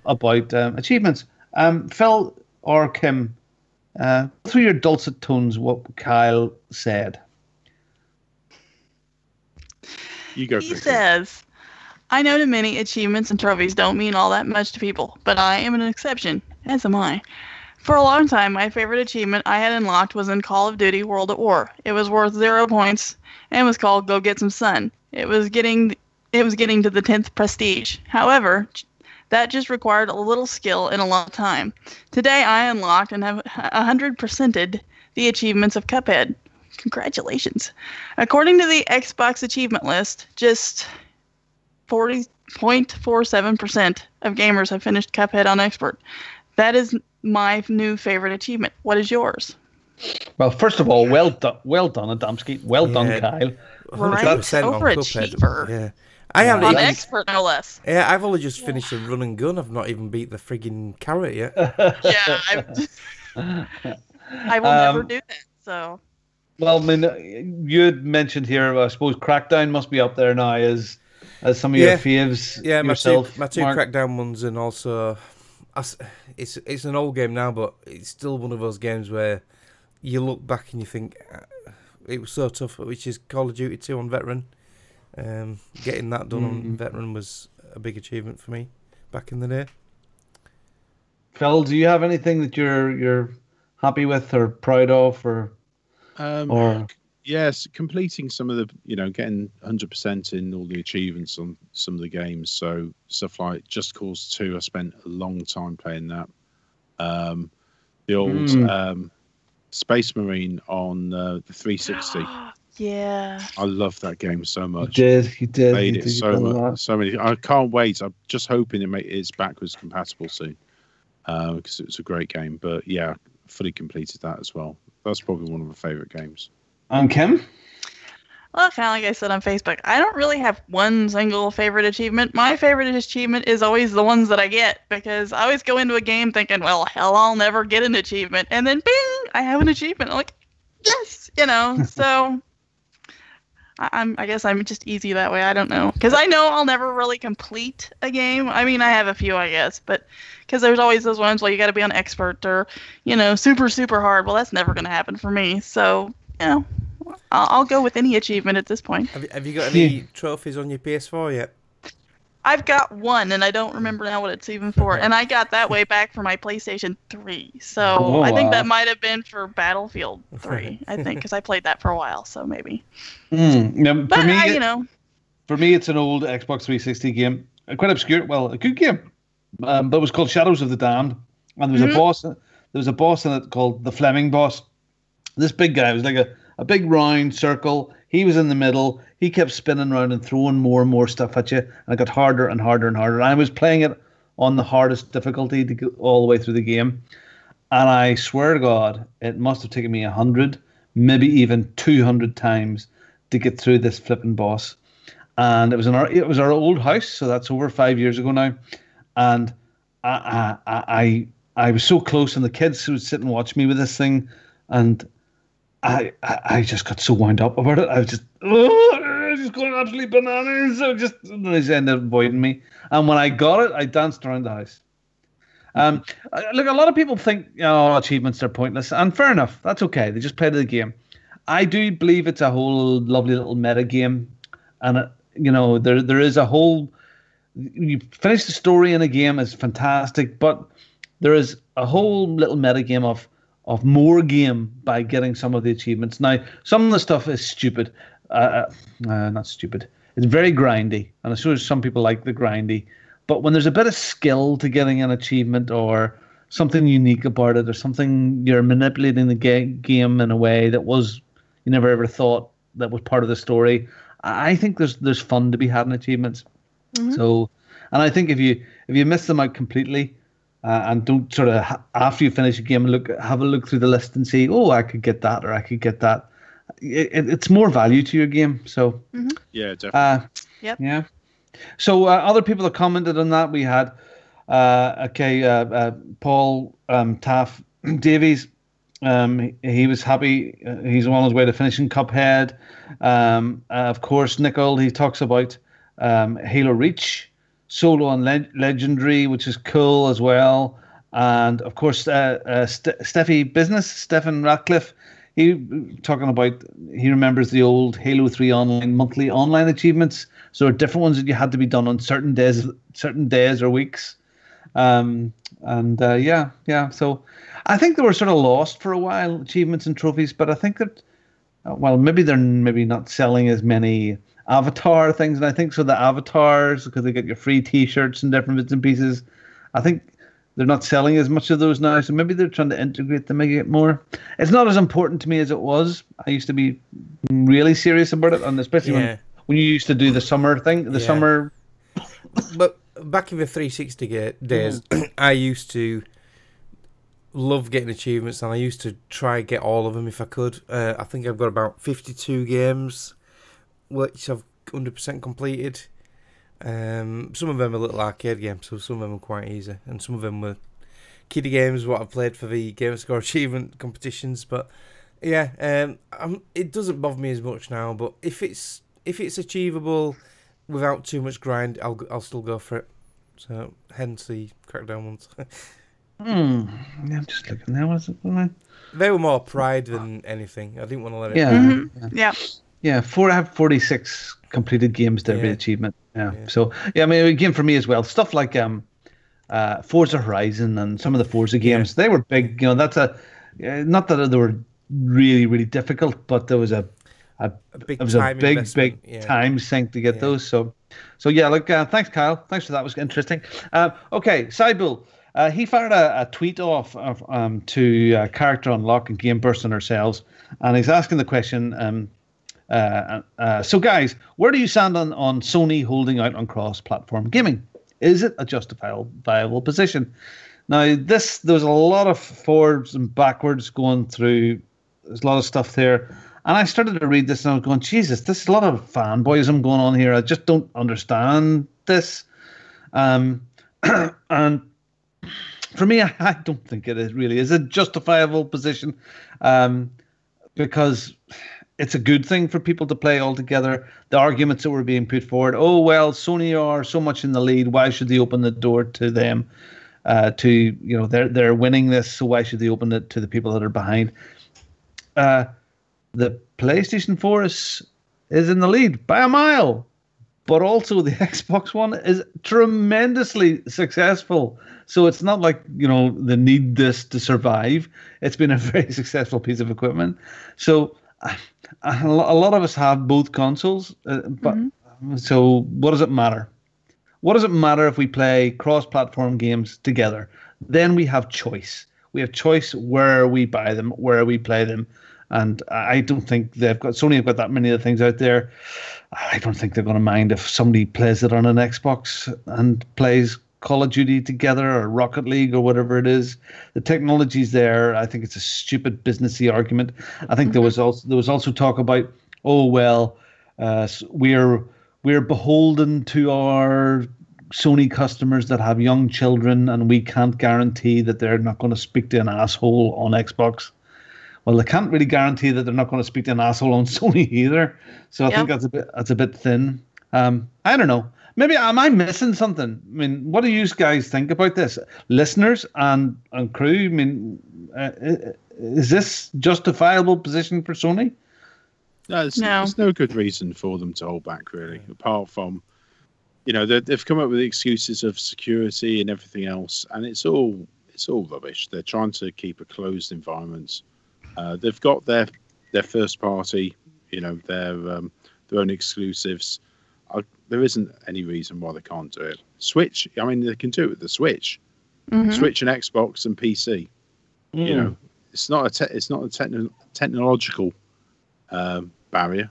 about achievements. Phil or Kim, through your dulcet tones, what Kyle said. You go. He says, "I know that many achievements and trophies don't mean all that much to people, but I am an exception, as am I. For a long time, my favorite achievement I had unlocked was in Call of Duty World at War. It was worth 0 points and was called Go Get Some Sun. It was getting to the 10th prestige. However, that just required a little skill and a lot of time. Today, I unlocked and have 100%ed the achievements of Cuphead. Congratulations. According to the Xbox achievement list, just 40.47% of gamers have finished Cuphead on Expert. That is my new favorite achievement. What is yours?" Well, first of all, well done, Adamski. Well done, Kyle. Right, 100% on overachiever. Cuphead. Yeah. I haven't on even, expert, no less. Yeah, I've only just finished a run and gun. I've not even beat the frigging carrot yet. Yeah, I will never do that. So. Well, I mean, you had mentioned here, I suppose Crackdown must be up there now as some of your faves. Yeah, yourself, my two Crackdown ones, and also it's an old game now, but it's still one of those games where you look back and you think it was so tough, which is Call of Duty 2 on Veteran. Getting that done on Veteran was a big achievement for me back in the day. Phil, do you have anything that you're happy with or proud of, or yes, completing some of the, getting 100% in all the achievements on some of the games. So stuff like Just Cause 2, I spent a long time playing that. The old Space Marine on the 360. Yeah, I love that game so much. You did. Played it so much, so many. I can't wait. I'm just hoping it's backwards compatible soon, because it was a great game. But yeah, fully completed that as well. That's probably one of my favorite games. And Kim? Well, kind of like I said on Facebook, I don't really have one single favorite achievement. My favorite achievement is always the ones that I get, because I always go into a game thinking, well, hell, I'll never get an achievement, and then bing, I have an achievement. I'm like, yes, so. I guess I'm just easy that way. I don't know. Because I know I'll never really complete a game. I mean, I have a few, I guess. But because there's always those ones where you got to be on expert or, super, super hard. Well, that's never going to happen for me. So, I'll go with any achievement at this point. Have you got any trophies on your PS4 yet? I've got one, and I don't remember now what it's even for. And I got that way back for my PlayStation 3. So I think that might have been for Battlefield 3, I think, because I played that for a while, so maybe. Now, for me, it's an old Xbox 360 game. Quite obscure. Well, a good game. But it was called Shadows of the Damned. And there was a boss. There was a boss in it called the Fleming boss. This big guy was like a big round circle. He was in the middle. He kept spinning around and throwing more and more stuff at you. And it got harder and harder and harder. And I was playing it on the hardest difficulty to go all the way through the game. And I swear to God, it must have taken me 100, maybe even 200 times to get through this flipping boss. And it was our old house, so that's over 5 years ago now. And I was so close, and the kids would sit and watch me with this thing, and I just got so wound up about it. I was just going absolutely bananas. And they ended up avoiding me. And when I got it, I danced around the house. Look, a lot of people think achievements are pointless, and fair enough. That's okay. They just play the game. I do believe it's a whole lovely little meta game, and there is a whole. You finish the story in a game is fantastic, but there is a whole little meta game of more game by getting some of the achievements. Now, some of the stuff is stupid. Not stupid. It's very grindy, and I suppose some people like the grindy. But when there's a bit of skill to getting an achievement, or something unique about it, or something you're manipulating the game in a way that you never ever thought that was part of the story, I think there's fun to be had in achievements. Mm-hmm. So, and I think if you miss them out completely, and don't sort of after you finish a game have a look through the list and see, I could get that, or I could get that. It's more value to your game. So yeah, definitely. Yep. Yeah. So other people that commented on that, we had Paul Taff Davies. He was happy. He's on his way to finishing Cuphead. Of course, Nicole, he talks about Halo Reach, Solo and Legendary, which is cool as well. And of course, Stephen Ratcliffe, he remembers the old Halo 3 monthly online achievements. So there are different ones that you had to be done on certain days or weeks. So I think they were sort of lost for a while, achievements and trophies, but I think that, maybe they're not selling as many avatar things, and I think so the avatars, because they get your free t-shirts and different bits and pieces, I think they're not selling as much of those now, so maybe they're trying to integrate them, make it more. It's not as important to me as it was. I used to be really serious about it, and especially when you used to do the summer thing, summer. But back in the 360 days, I used to love getting achievements, and I used to try get all of them if I could. I think I've got about 52 games which I've 100% completed. Some of them are little arcade games, so some of them are quite easy, and some of them were kiddie games, what I've played for the Gamerscore achievement competitions. But yeah, it doesn't bother me as much now. But if it's achievable without too much grind, I'll still go for it. So hence the Crackdown ones. Yeah, I'm just looking now. Was it? They were more pride than anything. I didn't want to let it. Yeah, Mm-hmm. Yeah. Yeah, I have 46 completed games to every achievement. Yeah. So yeah, I mean, again for me as well, stuff like Forza Horizon and some of the Forza games, they were big. You know, that's not that they were really, really difficult, but there was a big time sink to get those. So yeah, look, thanks, Kyle. Thanks for that. It was interesting. Okay, Cybull. He fired a tweet off to Character Unlock and Game Burst and ourselves, and he's asking the question. So guys, where do you stand on Sony holding out on cross-platform gaming? Is it a justifiable, viable position? Now, there's a lot of forwards and backwards going through. There's a lot of stuff there. And I started to read this and I was going, Jesus, there's a lot of fanboyism going on here. I just don't understand this. And for me, I don't think it is a justifiable position, because it's a good thing for people to play all together. The arguments that were being put forward, oh, well, Sony are so much in the lead. Why should they open the door to them? They're winning this, so why should they open it to the people that are behind? The PlayStation 4 is in the lead by a mile, but also the Xbox One is tremendously successful. So it's not like, they need this to survive. It's been a very successful piece of equipment. So a lot of us have both consoles, so what does it matter? What does it matter if we play cross-platform games together? Then we have choice. We have choice where we buy them, where we play them. And I don't think Sony have got that many of the things out there. I don't think they're going to mind if somebody plays it on an Xbox and plays Call of Duty together or Rocket League or whatever it is. The technology's there. I think it's a stupid businessy argument. I think there was also talk about, we're beholden to our Sony customers that have young children, and we can't guarantee that they're not going to speak to an asshole on Xbox. Well, they can't really guarantee that they're not going to speak to an asshole on Sony either. So I think that's a bit thin. I don't know. Maybe am I missing something? I mean, what do you guys think about this, listeners and crew? I mean, is this justifiable position for Sony? No, there's no good reason for them to hold back, really, apart from, they've come up with the excuses of security and everything else, and it's all rubbish. They're trying to keep a closed environment. They've got their first party, their own exclusives. There isn't any reason why they can't do it. Switch, I mean, they can do it with the Switch, Switch and Xbox and PC. It's not a technological barrier,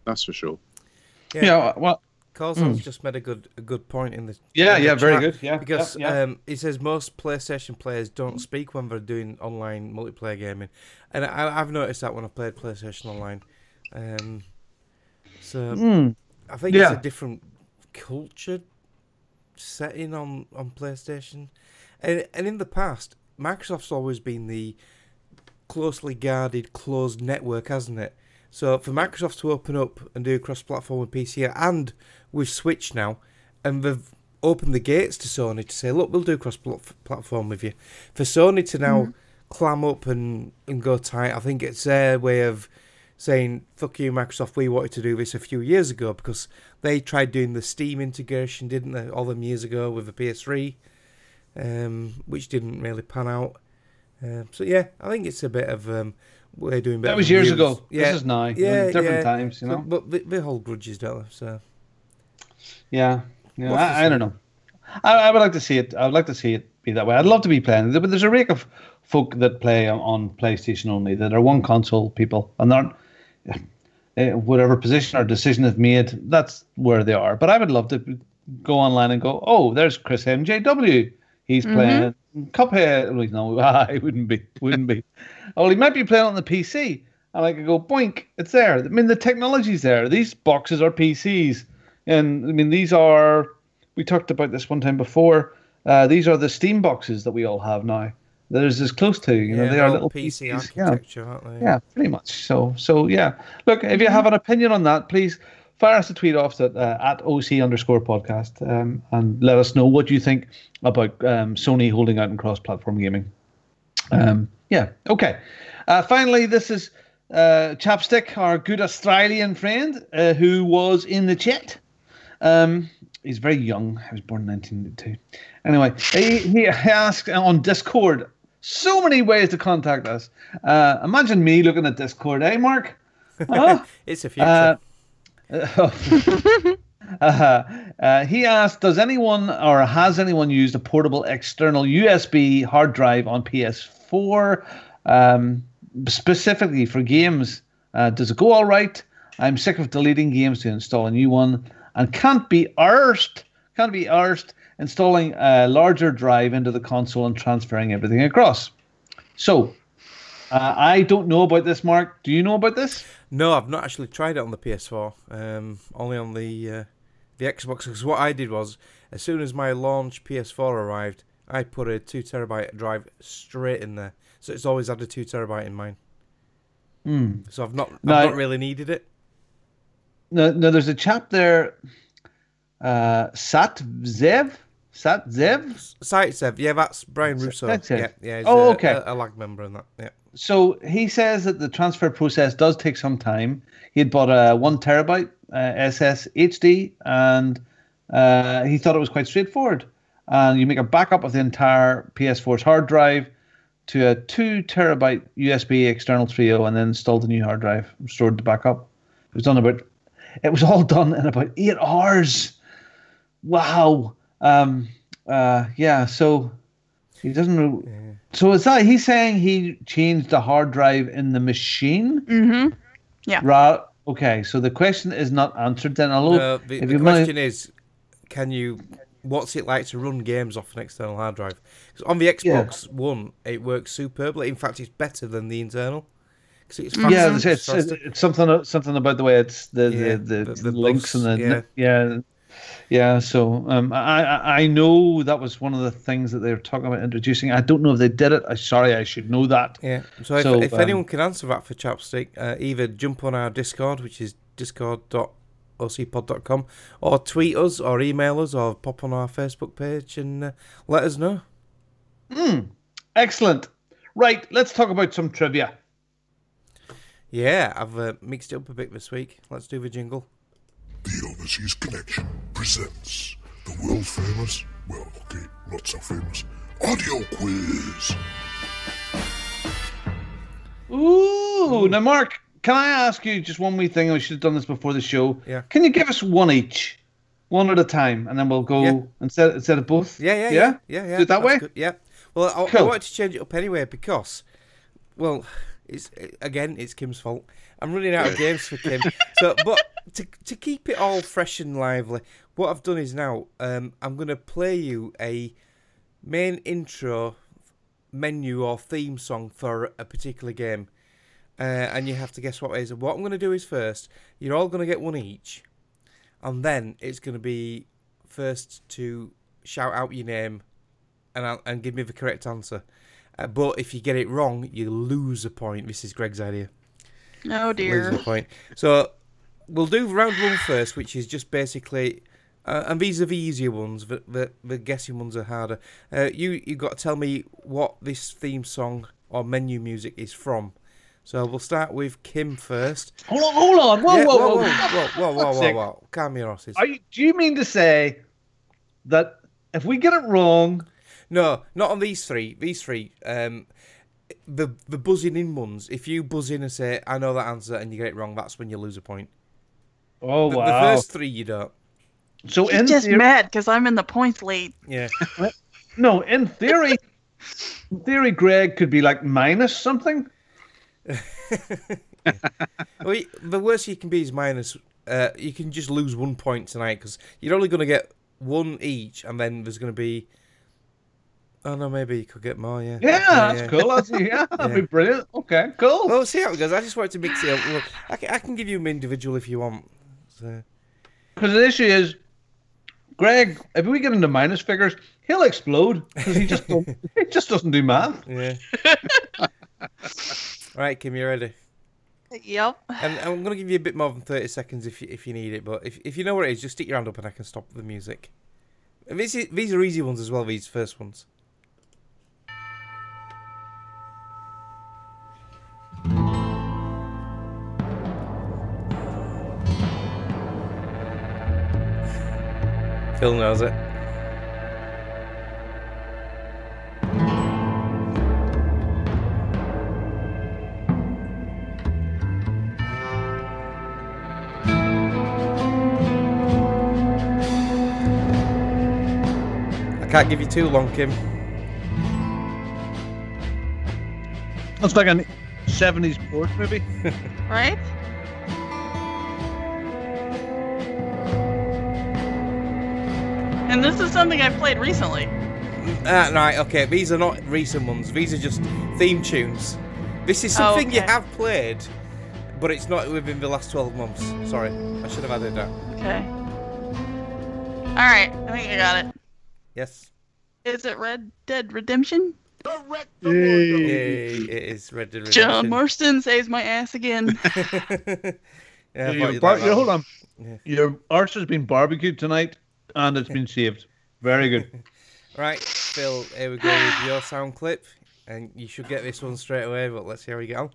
that's for sure. Well, Carson's just made a good point in the very good. Yeah, because he says most PlayStation players don't speak when they're doing online multiplayer gaming, and I've noticed that when I've played PlayStation Online. I think it's a different culture setting on PlayStation, and in the past, Microsoft's always been the closely guarded, closed network, hasn't it? So for Microsoft to open up and do cross-platform with PC and with Switch now, and they've opened the gates to Sony to say, look, we'll do cross-platform with you. For Sony to now clam up and go tight, I think it's their way of saying, fuck you, Microsoft, we wanted to do this a few years ago, because they tried doing the Steam integration, didn't they, all them years ago with the PS3, which didn't really pan out. So yeah, I think it's a bit of we're doing better. That was years ago. Yeah. This is now. Different times, So, but they hold grudges, don't they? So yeah. I don't know. I would like to see it. I would like to see it be that way. I'd love to be playing, but there's a rake of folk that play on PlayStation only, that are one console people, and they're whatever position or decision is made, that's where they are. But I would love to go online and go, oh, there's Chris MJW. He's playing Cuphead. No, he wouldn't be. Oh, he might be playing on the PC. and I could go boink. It's there. I mean, the technology's there. These boxes are PCs, and I mean, these are. We talked about this one time before. These are the Steam boxes that we all have now. There's as close to, they are little PC PCs. architecture, aren't they? Yeah, pretty much. So yeah. Look, if you have an opinion on that, please fire us a tweet off at @OC_podcast and let us know what you think about Sony holding out in cross-platform gaming. Yeah, okay. Finally, this is Chapstick, our good Australian friend, who was in the chat. He's very young. He was born in 1992. Anyway, he asked on Discord, so many ways to contact us. Imagine me looking at Discord, Mark? It's a future. He asked, does anyone or has anyone used a portable external USB hard drive on PS4 specifically for games? Does it go all right? I'm sick of deleting games to install a new one and can't be arsed installing a larger drive into the console and transferring everything across. So, I don't know about this, Mark. Do you know about this? No, I've not actually tried it on the PS4. Only on the Xbox. Because what I did was, as soon as my launch PS4 arrived, I put a 2 terabyte drive straight in there. So it's always had a 2 terabyte in mine. So I've not really needed it. No, there's a chap there, Satzev. Yeah, that's Brian Russo. Yeah, he's okay. a lag member in that. Yeah. So he says that the transfer process does take some time. He had bought a 1 terabyte SSHD, and he thought it was quite straightforward. And you make a backup of the entire PS4's hard drive to a 2 terabyte USB external 3.0, and then install the new hard drive, stored the backup. It was all done in about 8 hours. Wow. Yeah. So he doesn't know. Yeah. So is that he's saying he changed the hard drive in the machine? Mm-hmm. Yeah. Right. Okay. So the question is not answered then. The question is, what's it like to run games off an external hard drive? Because on the Xbox One, it works superbly. In fact, it's better than the internal. It's faster, it's something about the way it's the links bus, and So I know that was one of the things that they were talking about introducing. I don't know if they did it. I should know that. Yeah. So if anyone can answer that for Chapstick, either jump on our Discord, which is discord.ocpod.com, or tweet us or email us or pop on our Facebook page and let us know. Excellent. Right, let's talk about some trivia. Yeah, I've mixed it up a bit this week. Let's do the jingle. The Overseas Connection presents the world famous, well, okay, not so famous, audio quiz. Ooh, now Mark, can I ask you just one wee thing? I should have done this before the show. Yeah. Can you give us one each, one at a time, and then we'll go instead of both? Yeah. Do it that way? Good. Yeah. Well, I wanted to change it up anyway because, well, it's Kim's fault. I'm running out of games for Kim. So, but to keep it all fresh and lively, what I've done is now I'm going to play you a main intro menu or theme song for a particular game, and you have to guess what it is. And what I'm going to do is first, you're all going to get one each, and then it's going to be first to shout out your name and give me the correct answer. But if you get it wrong, you lose a point. This is Greg's idea. Oh dear. Lose a point. So we'll do round one first, which is just basically, and these are the easier ones. The guessing ones are harder. You got to tell me what this theme song or menu music is from. So we'll start with Kim first. Hold on. Whoa. Calm your horses. Do you mean to say that if we get it wrong? No, not on these three. These three, the buzzing in ones. If you buzz in and say, "I know that answer," and you get it wrong, that's when you lose a point. Oh wow! The first three you don't. So he's just mad because I'm in the points lead. Yeah. No, in theory, Greg could be like minus something. Well, the worst you can be is minus. You can just lose 1 point tonight because you're only going to get one each, and then there's going to be Oh no, maybe you could get more. Yeah. Yeah, that's cool. That'd be brilliant. Okay, cool. Well, see how it goes. I just wanted to mix it up. Look, I can give you them individual if you want. So. Because the issue is, Greg, if we get into minus figures, he'll explode because he just doesn't do math. Yeah. Right, Kim, you ready? Yep. And I'm gonna give you a bit more than 30 seconds if you need it. But if you know what it is, just stick your hand up and I can stop the music. And these are easy ones as well. These first ones. Phil knows it. I can't give you too long, Kim. Looks like a 70s sports movie. Right? And this is something I've played recently. Right, okay. These are not recent ones. These are just theme tunes. This is something you have played, but it's not within the last 12 months. Sorry, I should have added that. Okay. Alright, I think I got it. Yes. Is it Red Dead Redemption? Yay, it is Red Dead Redemption. John Marston saves my ass again. Hold on. Yeah. Your arse has been barbecued tonight, and it's been saved. Very good. Right, Phil, here we go with your sound clip. And you should get this one straight away, but let's see how we get on.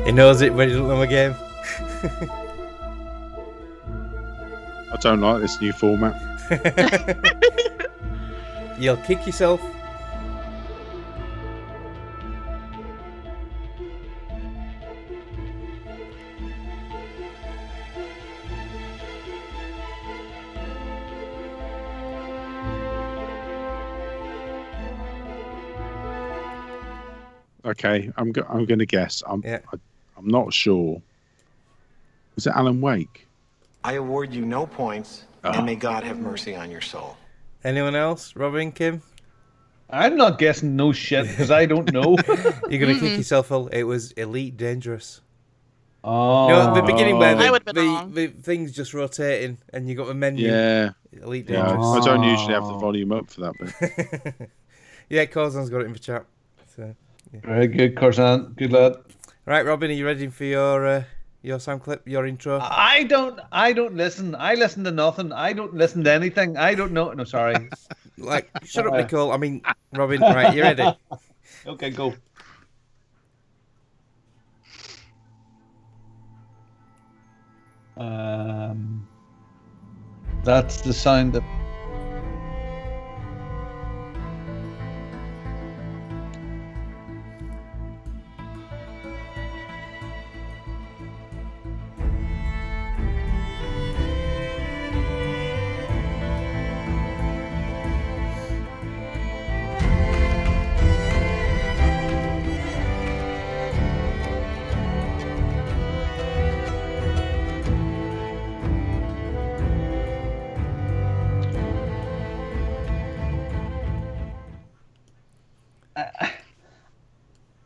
He knows it when he doesn't know a game. I don't like this new format. You'll kick yourself. Okay, I'm going to guess. I'm not sure. Was it Alan Wake? I award you no points, and may God have mercy on your soul. Anyone else? Robin, Kim? I'm not guessing no shit because I don't know. You're going to kick yourself, Phil. It was Elite Dangerous. Oh. You know, at the beginning where the thing's just rotating and you got the menu. Yeah. Elite Dangerous. I don't usually have the volume up for that bit. Yeah, Corzan's got it in the chat. So, yeah. Very good, Corzan. Good lad. Right, Robin, are you ready for your sound clip, your intro? I don't listen. I listen to nothing. I don't listen to anything. I don't know. No, sorry. Like, shut up, Nicole. I mean, Robin, right, you ready? Okay, go. That's the sound that...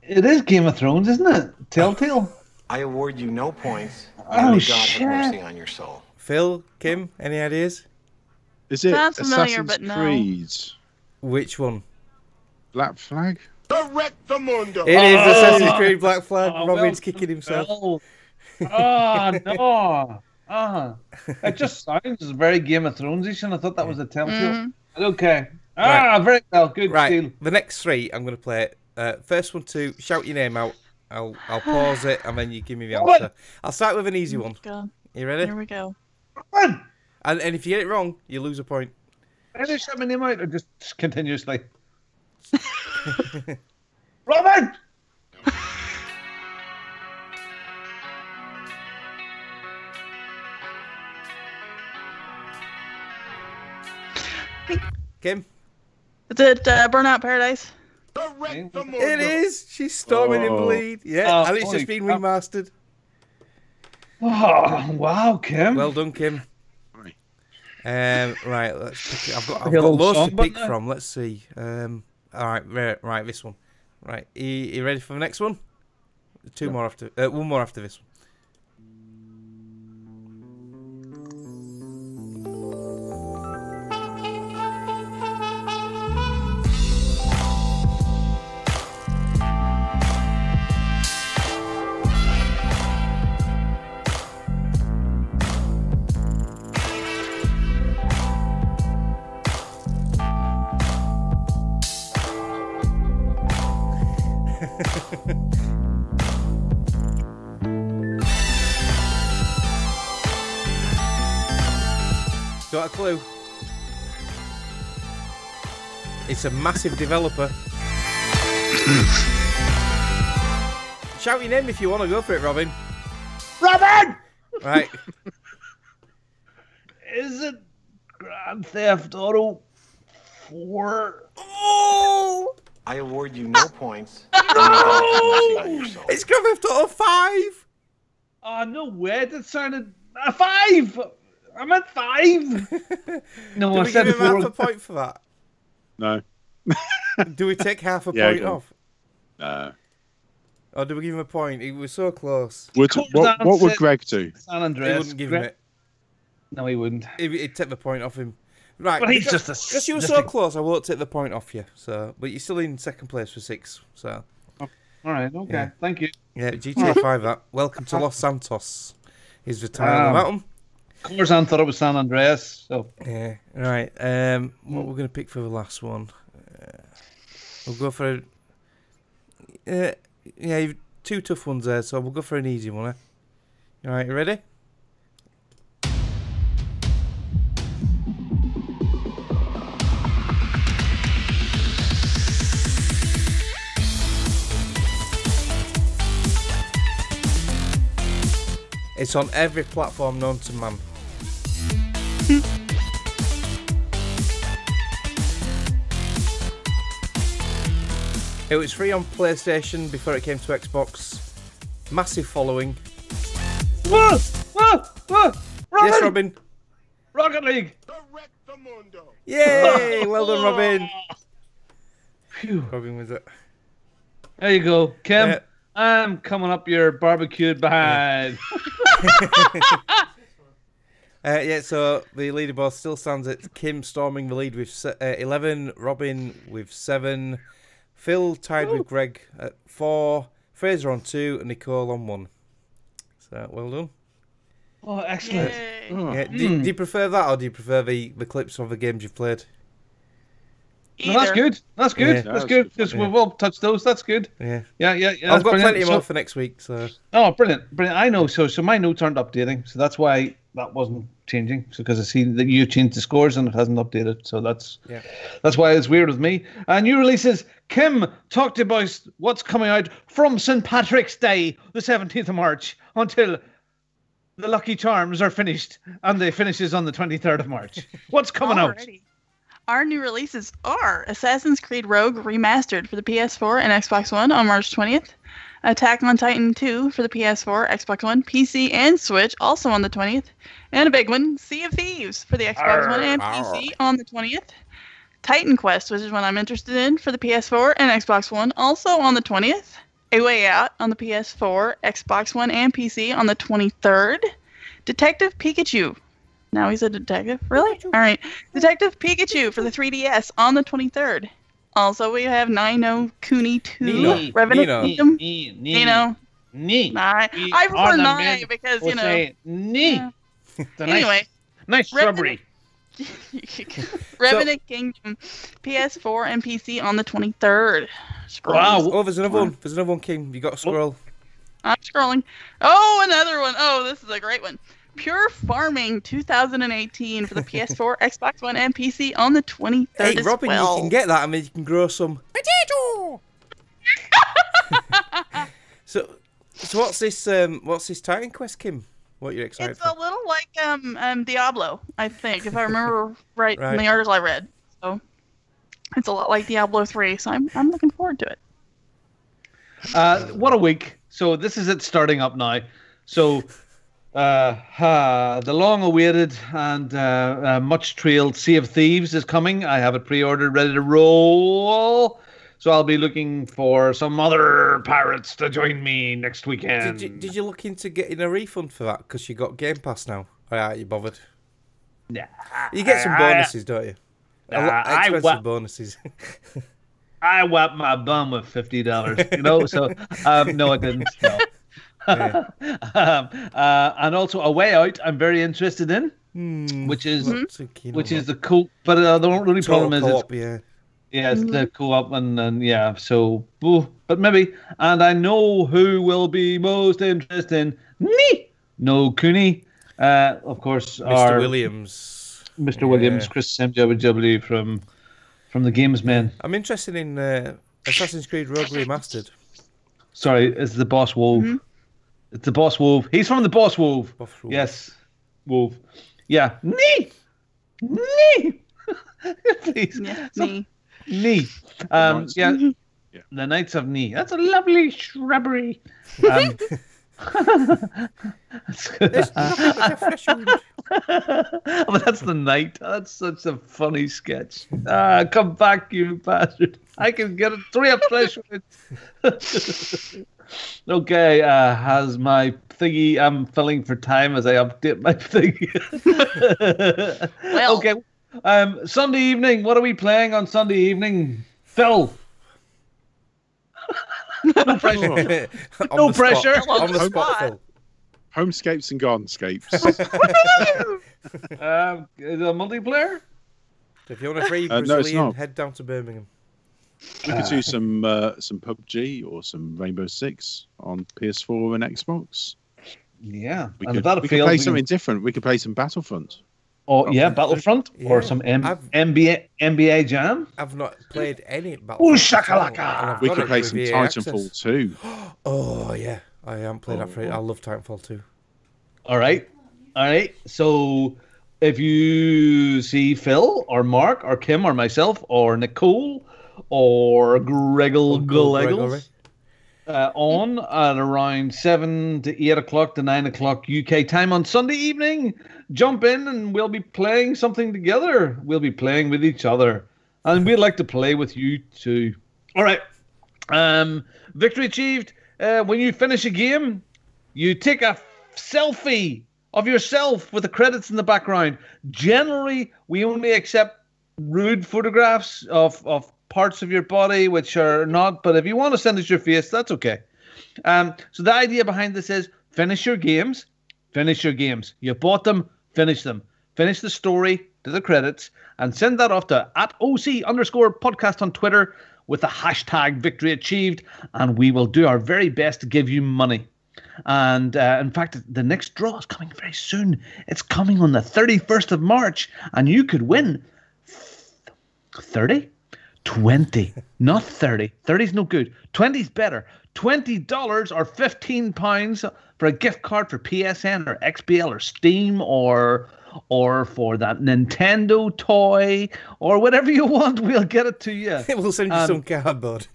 It is Game of Thrones, isn't it? Telltale. I award you no points, and may God have mercy on your soul. Phil, Kim, any ideas? Is it Sounds familiar, Assassin's but no. Creed? Which one? Black Flag? Correctamundo. It is Assassin's Creed Black Flag. Robin's kicking himself. Oh, no. It just sounds very Game of Thrones-ish, and I thought that was a Telltale. Okay. Right. Very well. Good. Right. Deal. The next three, I'm going to play it. First one to shout your name out. I'll pause it and then you give me the answer. I'll start with an easy one. You ready? Here we go. Robin! And if you get it wrong, you lose a point. Can I shout my name out or just continuously? Robin! Kim? Is it Burnout Paradise? It is. She's storming in bleed. Yeah, and it's just been remastered. Oh, wow, Kim. Well done, Kim. Right, let's pick it. I've got loads to pick from. Let's see. All right, this one. Right, you ready for the next one? One more after this one. Got a clue? It's a massive developer. Shout your name if you want to go for it, Robin. Robin! Right. Is it Grand Theft Auto 4? Oh! I award you no points. It's Grand Theft Auto 5! Oh, no way. That sounded... 5! I meant 5! No, I said give him 4. half a point for that? No. Do we take half a point off? No. Or do we give him a point? He was so close. What would Greg do? San Andreas. He wouldn't give him it. No, he wouldn't. He'd take the point off him. Right, but he's because you were so close, I won't take the point off you. So, but you're still in second place for 6. So, all right, okay, yeah. Thank you. Yeah, GTA 5. That. Welcome to Los Santos is the title of that one. Corzan thought it was San Andreas. So yeah, right. What we're gonna pick for the last one? We'll go for you've 2 tough ones there, so we'll go for an easy one. All right, you ready? It's on every platform known to man. It was free on PlayStation before it came to Xbox. Massive following. Whoa! Robin! Yes, Robin. Rocket League. Yay! Well done, Robin. Phew. Robin was it. There you go, Kim. I'm coming up your barbecued behind. So the leaderboard still stands at Kim storming the lead with 11, Robin with 7, Phil tied with Greg at 4, Fraser on 2, and Nicole on 1. So well done. Oh, excellent. Yeah, do you prefer that, or do you prefer the clips of the games you've played? No, that's good. That's good. Yeah. That's good because we've all touched those. That's good. Yeah. I've got plenty more for next week. So. Oh, brilliant. I know. So my notes aren't updating, so that's why that wasn't changing. So because I see that you changed the scores and it hasn't updated, so that's why it's weird with me. New releases. Kim talked about what's coming out from St. Patrick's Day, the 17th of March, until the Lucky Charms are finished, and the finishes on the 23rd of March. What's coming out? Our new releases are Assassin's Creed Rogue Remastered for the PS4 and Xbox One on March 20th. Attack on Titan 2 for the PS4, Xbox One, PC, and Switch also on the 20th. And a big one, Sea of Thieves for the Xbox One and PC on the 20th. Titan Quest, which is one I'm interested in, for the PS4 and Xbox One, also on the 20th. A Way Out on the PS4, Xbox One, and PC on the 23rd. Detective Pikachu. Now he's a detective? Really? All right. Detective Pikachu for the 3DS on the 23rd. Also, we have Ni no Kuni 2. Revenant Kingdom. Nino. I prefer Ni because, you know. Anyway. Nice shrubbery. Revenant Kingdom, PS4 and PC on the 23rd. Wow. Oh, there's another one. There's another one, King. You got to scroll. I'm scrolling. Oh, another one. Oh, this is a great one. Pure Farming 2018 for the PS4, Xbox One, and PC on the 23rd. Hey, Robin, you can get that. I mean, you can grow some potato. So what's this? What's this Titan Quest, Kim? What you're excited for? It's a little like Diablo, I think, if I remember right from the article I read. So It's a lot like Diablo 3, so I'm looking forward to it. What a week. So this is it starting up now. So the long-awaited and much-trailed Sea of Thieves is coming. I have it pre-ordered, ready to roll. So I'll be looking for some other pirates to join me next weekend. Did you look into getting a refund for that? Because you got Game Pass now. Or are you bothered? Nah. You get some bonuses, don't you? Expensive bonuses. I wiped my bum with $50, you know. So no, I didn't. No. Yeah. And also A Way Out, I'm very interested in, which is the cool. But the only problem is it's the co-op and yeah. So, but maybe. And I know who will be most interested in me. No Cooney, of course. Mr. Williams. Mr. Williams, Chris MWW from the Games Men. I'm interested in Assassin's Creed Rogue Remastered. Sorry, it's the Boss Wolf. Mm-hmm. It's the Boss Wolf. He's from the Boss Wolf. Yes, Wolf. Yeah. Nee. Please. Yeah, Nee. Yeah. The Knights of Nee. That's a lovely shrubbery. But that's the night. That's such a funny sketch. Come back, you bastard. I can get 3 of flesh with it. Okay, has my thingy. I'm filling for time as I update my thingy. Well. Okay. Sunday evening. What are we playing on Sunday evening? Phil. No pressure. No pressure. On the spot, Phil. Homescapes and Gardenscapes. Is it a multiplayer? If you want a free Brazilian, head down to Birmingham. We could do some PUBG or some Rainbow Six on PS4 and Xbox. Yeah, we could play something different. We could play some Battlefront. Oh yeah, Battlefront or some NBA Jam. I've not played any Battlefront. Ooh, shakalaka! We could play some Titanfall 2. Oh yeah, I haven't played that for it. I love Titanfall 2. All right. So if you see Phil or Mark or Kim or myself or Nicole or Gregory on at around 7 to 8 o'clock to 9 o'clock UK time on Sunday evening, jump in and we'll be playing something together. We'll be playing with each other, and we'd like to play with you too. All right. Victory achieved. When you finish a game, you take a selfie of yourself with the credits in the background. Generally, we only accept rude photographs of parts of your body which are not, but if you want to send us your face, that's okay. So the idea behind this is finish your games. You bought them, finish them. Finish the story to the credits and send that off to @OC_podcast on Twitter with the hashtag victory achieved, and we will do our very best to give you money. And in fact, the next draw is coming very soon. It's coming on the 31st of March, and you could win 20, not 30. 30's no good. 20's better. $20 or £15 for a gift card for PSN or XBL or Steam or for that Nintendo toy or whatever you want. We'll get it to you. We'll send you some cardboard.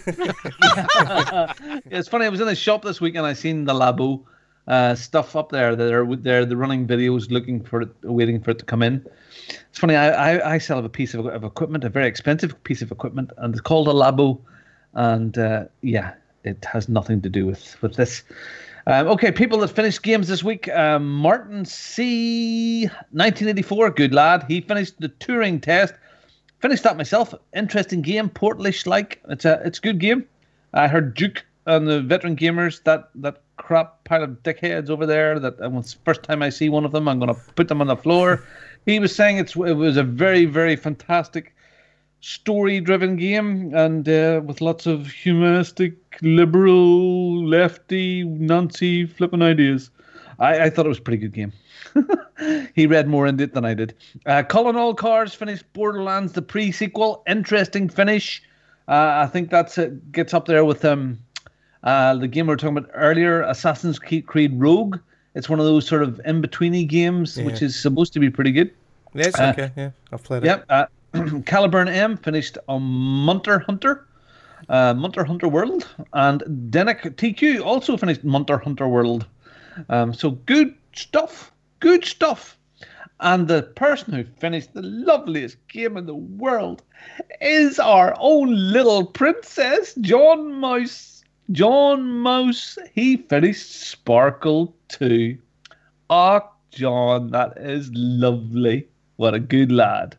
Yeah, it's funny. I was in the shop this week and I seen the Labo stuff up there. They're running videos looking for it, waiting for it to come in. It's funny. I sell a piece of equipment, a very expensive piece of equipment, and it's called a Labo, and it has nothing to do with this. Okay, people that finished games this week. Martin C. 1984, good lad. He finished the Turing test. Finished that myself. Interesting game, Portalish like. It's a good game. I heard Duke and the veteran gamers, that crap pile of dickheads over there. That it's the first time I see one of them, I'm going to put them on the floor. He was saying it was a very, very fantastic story-driven game, and with lots of humanistic, liberal, lefty, Nancy flipping ideas. I thought it was a pretty good game. He read more into it than I did. Colin Allcars finished Borderlands, the pre-sequel. Interesting finish. I think that's gets up there with the game we were talking about earlier, Assassin's Creed Rogue. It's one of those sort of in-betweeny games, which is supposed to be pretty good. Yeah, it's okay. Yeah, I've played it. Yep. Caliburn M finished on Munter Hunter World, and Denick TQ also finished Munter Hunter World. So good stuff. And the person who finished the loveliest game in the world is our own little princess, John Mouse. John Mouse, he finished Sparkle 2. Oh, John, that is lovely. What a good lad.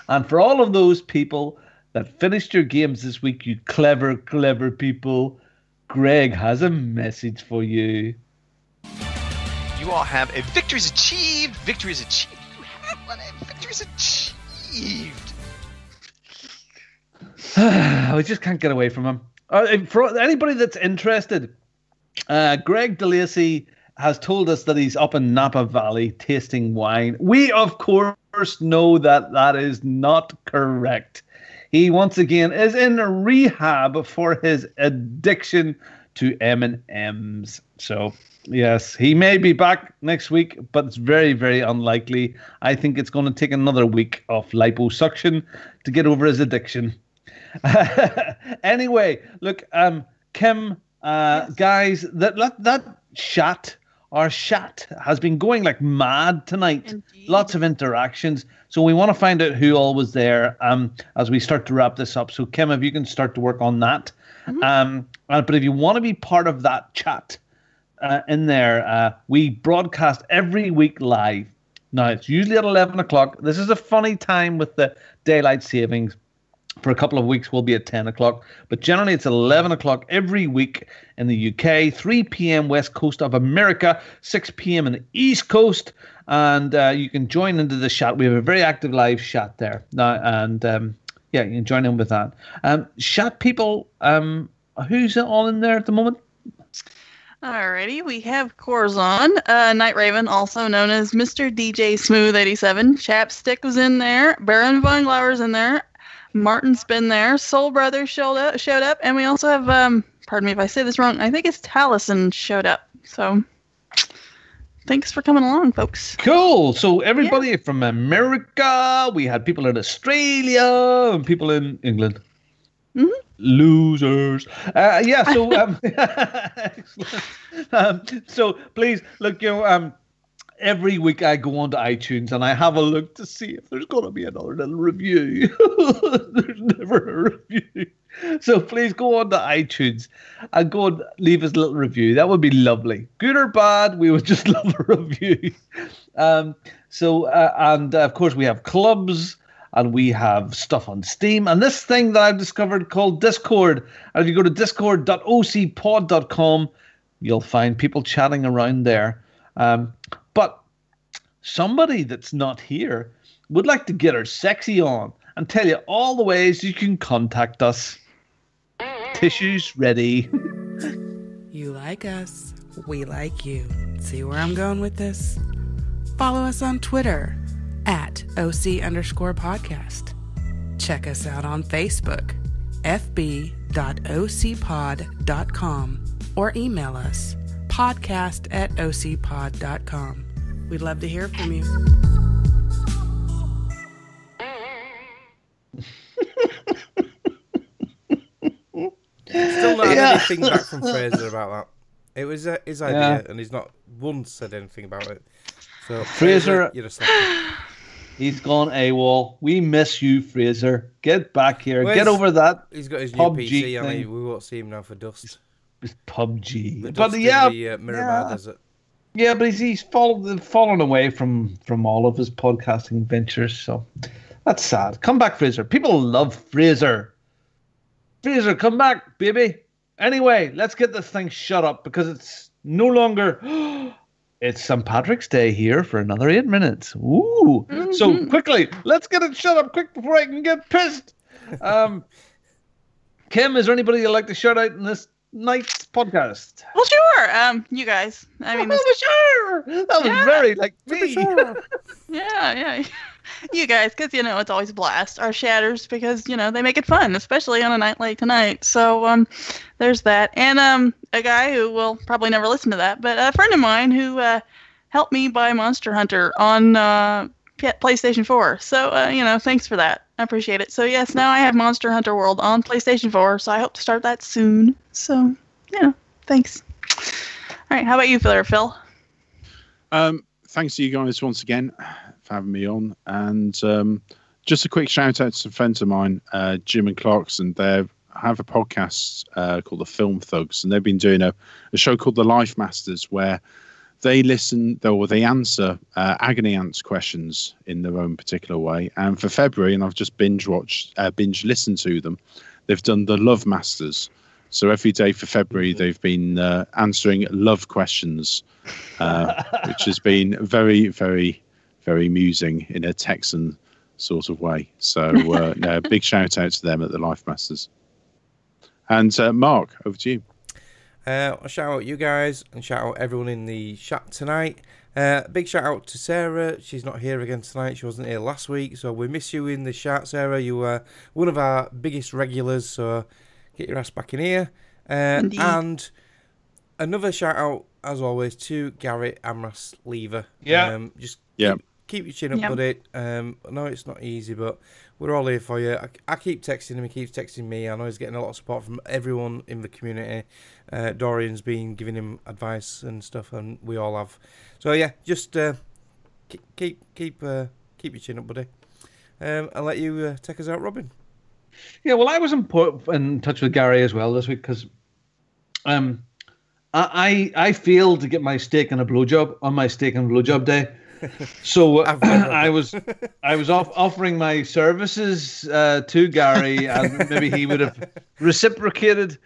And for all of those people that finished your games this week, you clever, clever people, Greg has a message for you. You all have a victory's achieved. Victory's achieved. You have one. A victory's achieved. We just can't get away from him. For anybody that's interested, Greg DeLacy has told us that he's up in Napa Valley tasting wine. We, of course, know that that is not correct. He, once again, is in rehab for his addiction to M&Ms. So, yes, he may be back next week, but it's very, very unlikely. I think it's going to take another week of liposuction to get over his addiction. Anyway, look, Kim, guys, that chat has been going like mad tonight. Indeed. Lots of interactions. So we want to find out who all was there as we start to wrap this up. So Kim, if you can start to work on that. Mm-hmm. But if you want to be part of that chat in there, we broadcast every week live. Now, it's usually at 11 o'clock. This is a funny time with the daylight savings. For a couple of weeks, we'll be at 10 o'clock. But generally, it's 11 o'clock every week in the UK, 3 p.m. West Coast of America, 6 p.m. in the East Coast. And you can join into the chat. We have a very active live chat there. And you can join in with that. Chat people, who's all in there at the moment? Alrighty, we have Corzon, Night Raven, also known as Mr. DJ Smooth 87. Chapstick was in there. Baron Von Glauer's in there. Martin's been there. Soul Brothers showed up, and we also have, pardon me if I say this wrong, I think it's Taliesin showed up. So, thanks for coming along, folks. Cool. So everybody from America, we had people in Australia, and people in England. Mm-hmm. Losers. So excellent. So please look, every week I go onto iTunes and I have a look to see if there's going to be another little review. There's never a review. So please go onto iTunes and go and leave us a little review. That would be lovely. Good or bad, we would just love a review. And of course we have clubs and we have stuff on Steam. And this thing that I've discovered called Discord. And if you go to discord.ocpod.com, you'll find people chatting around there. But somebody that's not here would like to get her sexy on and tell you all the ways you can contact us. Tissues ready. You like us, we like you. See where I'm going with this? Follow us on Twitter at OC_podcast. Check us out on Facebook, fb.ocpod.com, or email us, podcast@ocpod.com. We'd love to hear from you. Still not had anything back from Fraser about that. It was his idea, and he's not once said anything about it. So Fraser, you're a he's gone AWOL. We miss you, Fraser. Get back here. Get over that. He's got his new PUBG PC, and we won't see him now for Dust. It's PUBG. But the Miramar Desert. Yeah, but he's fallen away from all of his podcasting ventures, so that's sad. Come back, Fraser. People love Fraser. Fraser, come back, baby. Anyway, let's get this thing shut up because it's no longer... It's St. Patrick's Day here for another 8 minutes. Ooh. Mm-hmm. So quickly, let's get it shut up quick before I can get pissed. Kim, is there anybody you'd like to shout out in this night's podcast? Well, sure. You guys. I mean, sure. That was very like me. Sure. Yeah. You guys, because, it's always a blast. Our shatters, because, they make it fun, especially on a night like tonight. So, there's that. And a guy who will probably never listen to that, but a friend of mine who helped me buy Monster Hunter on PlayStation 4. So, thanks for that. I appreciate it. So yes, now I have Monster Hunter World on PlayStation 4, so I hope to start that soon. So, yeah, thanks. All right, how about you, Phil? Thanks to you guys once again for having me on. And just a quick shout out to some friends of mine, Jim and Clarkson. They have a podcast called The Film Thugs, and they've been doing a show called The Life Masters, where they answer Agony Ants questions in their own particular way. And for February, and I've just binge listened to them, they've done the Love Masters. So every day for February, they've been answering love questions, which has been very, very, very amusing in a Texan sort of way. So big shout out to them at the Life Masters. And Mark, over to you. Shout out you guys and shout out everyone in the chat tonight. Big shout out to Sarah. She's not here again tonight. She wasn't here last week, so we miss you in the chat, Sarah. You were one of our biggest regulars, so get your ass back in here. And another shout out, as always, to Garrett Amras Lever. Yeah. Keep your chin up, buddy. No, it's not easy, but we're all here for you. I keep texting him, he keeps texting me. I know he's getting a lot of support from everyone in the community. Dorian's been giving him advice and stuff, and we all have. So yeah, just keep your chin up, buddy. I'll let you take us out, Robin. Yeah, well, I was in touch with Gary as well this week because I failed to get my steak and a blowjob on my steak and blowjob day. So I was offering my services to Gary, and maybe he would have reciprocated.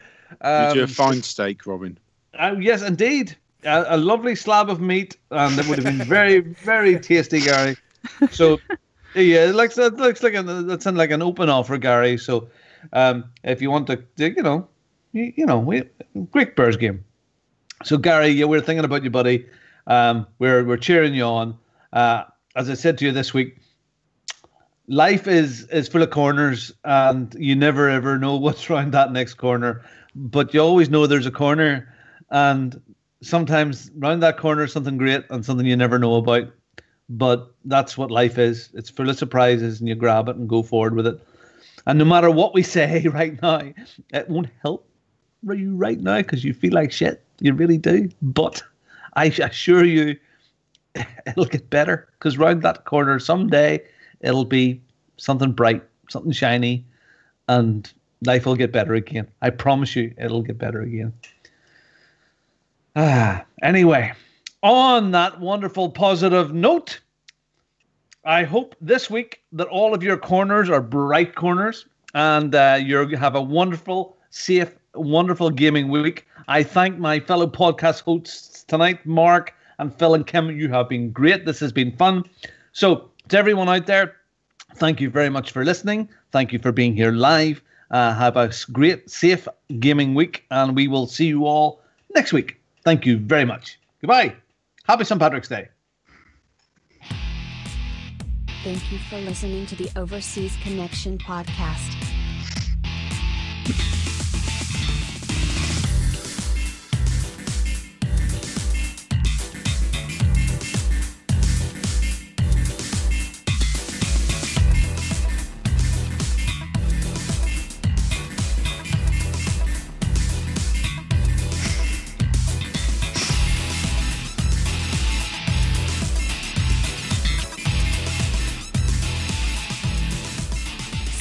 Did you a fine steak, Robin? Yes, indeed, a lovely slab of meat, and it would have been very, very tasty, Gary. So yeah, it looks like that's like an open offer, Gary. So if you want to, Great Bears game. So Gary, yeah, we're thinking about you, buddy. We're cheering you on. As I said to you this week, life is full of corners, and you never ever know what's around that next corner. But you always know there's a corner, and sometimes around that corner is something great and something you never know about. But that's what life is. It's full of surprises, and you grab it and go forward with it. And no matter what we say right now, it won't help you right now because you feel like shit. You really do. But I assure you, it'll get better, because round that corner someday it'll be something bright, something shiny, and life will get better again. I promise you, it'll get better again. Anyway, on that wonderful positive note, I hope this week that all of your corners are bright corners, and you have a wonderful, safe, wonderful gaming week. I thank my fellow podcast hosts tonight, Mark and Phil and Kim. You have been great. This has been fun. So to everyone out there, thank you very much for listening. Thank you for being here live. Have a great, safe gaming week, and we will see you all next week. Thank you very much. Goodbye. Happy St. Patrick's Day. Thank you for listening to the Overseas Connection podcast.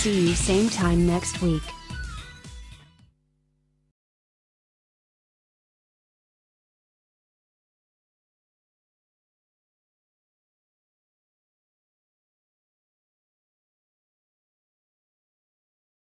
See you same time next week.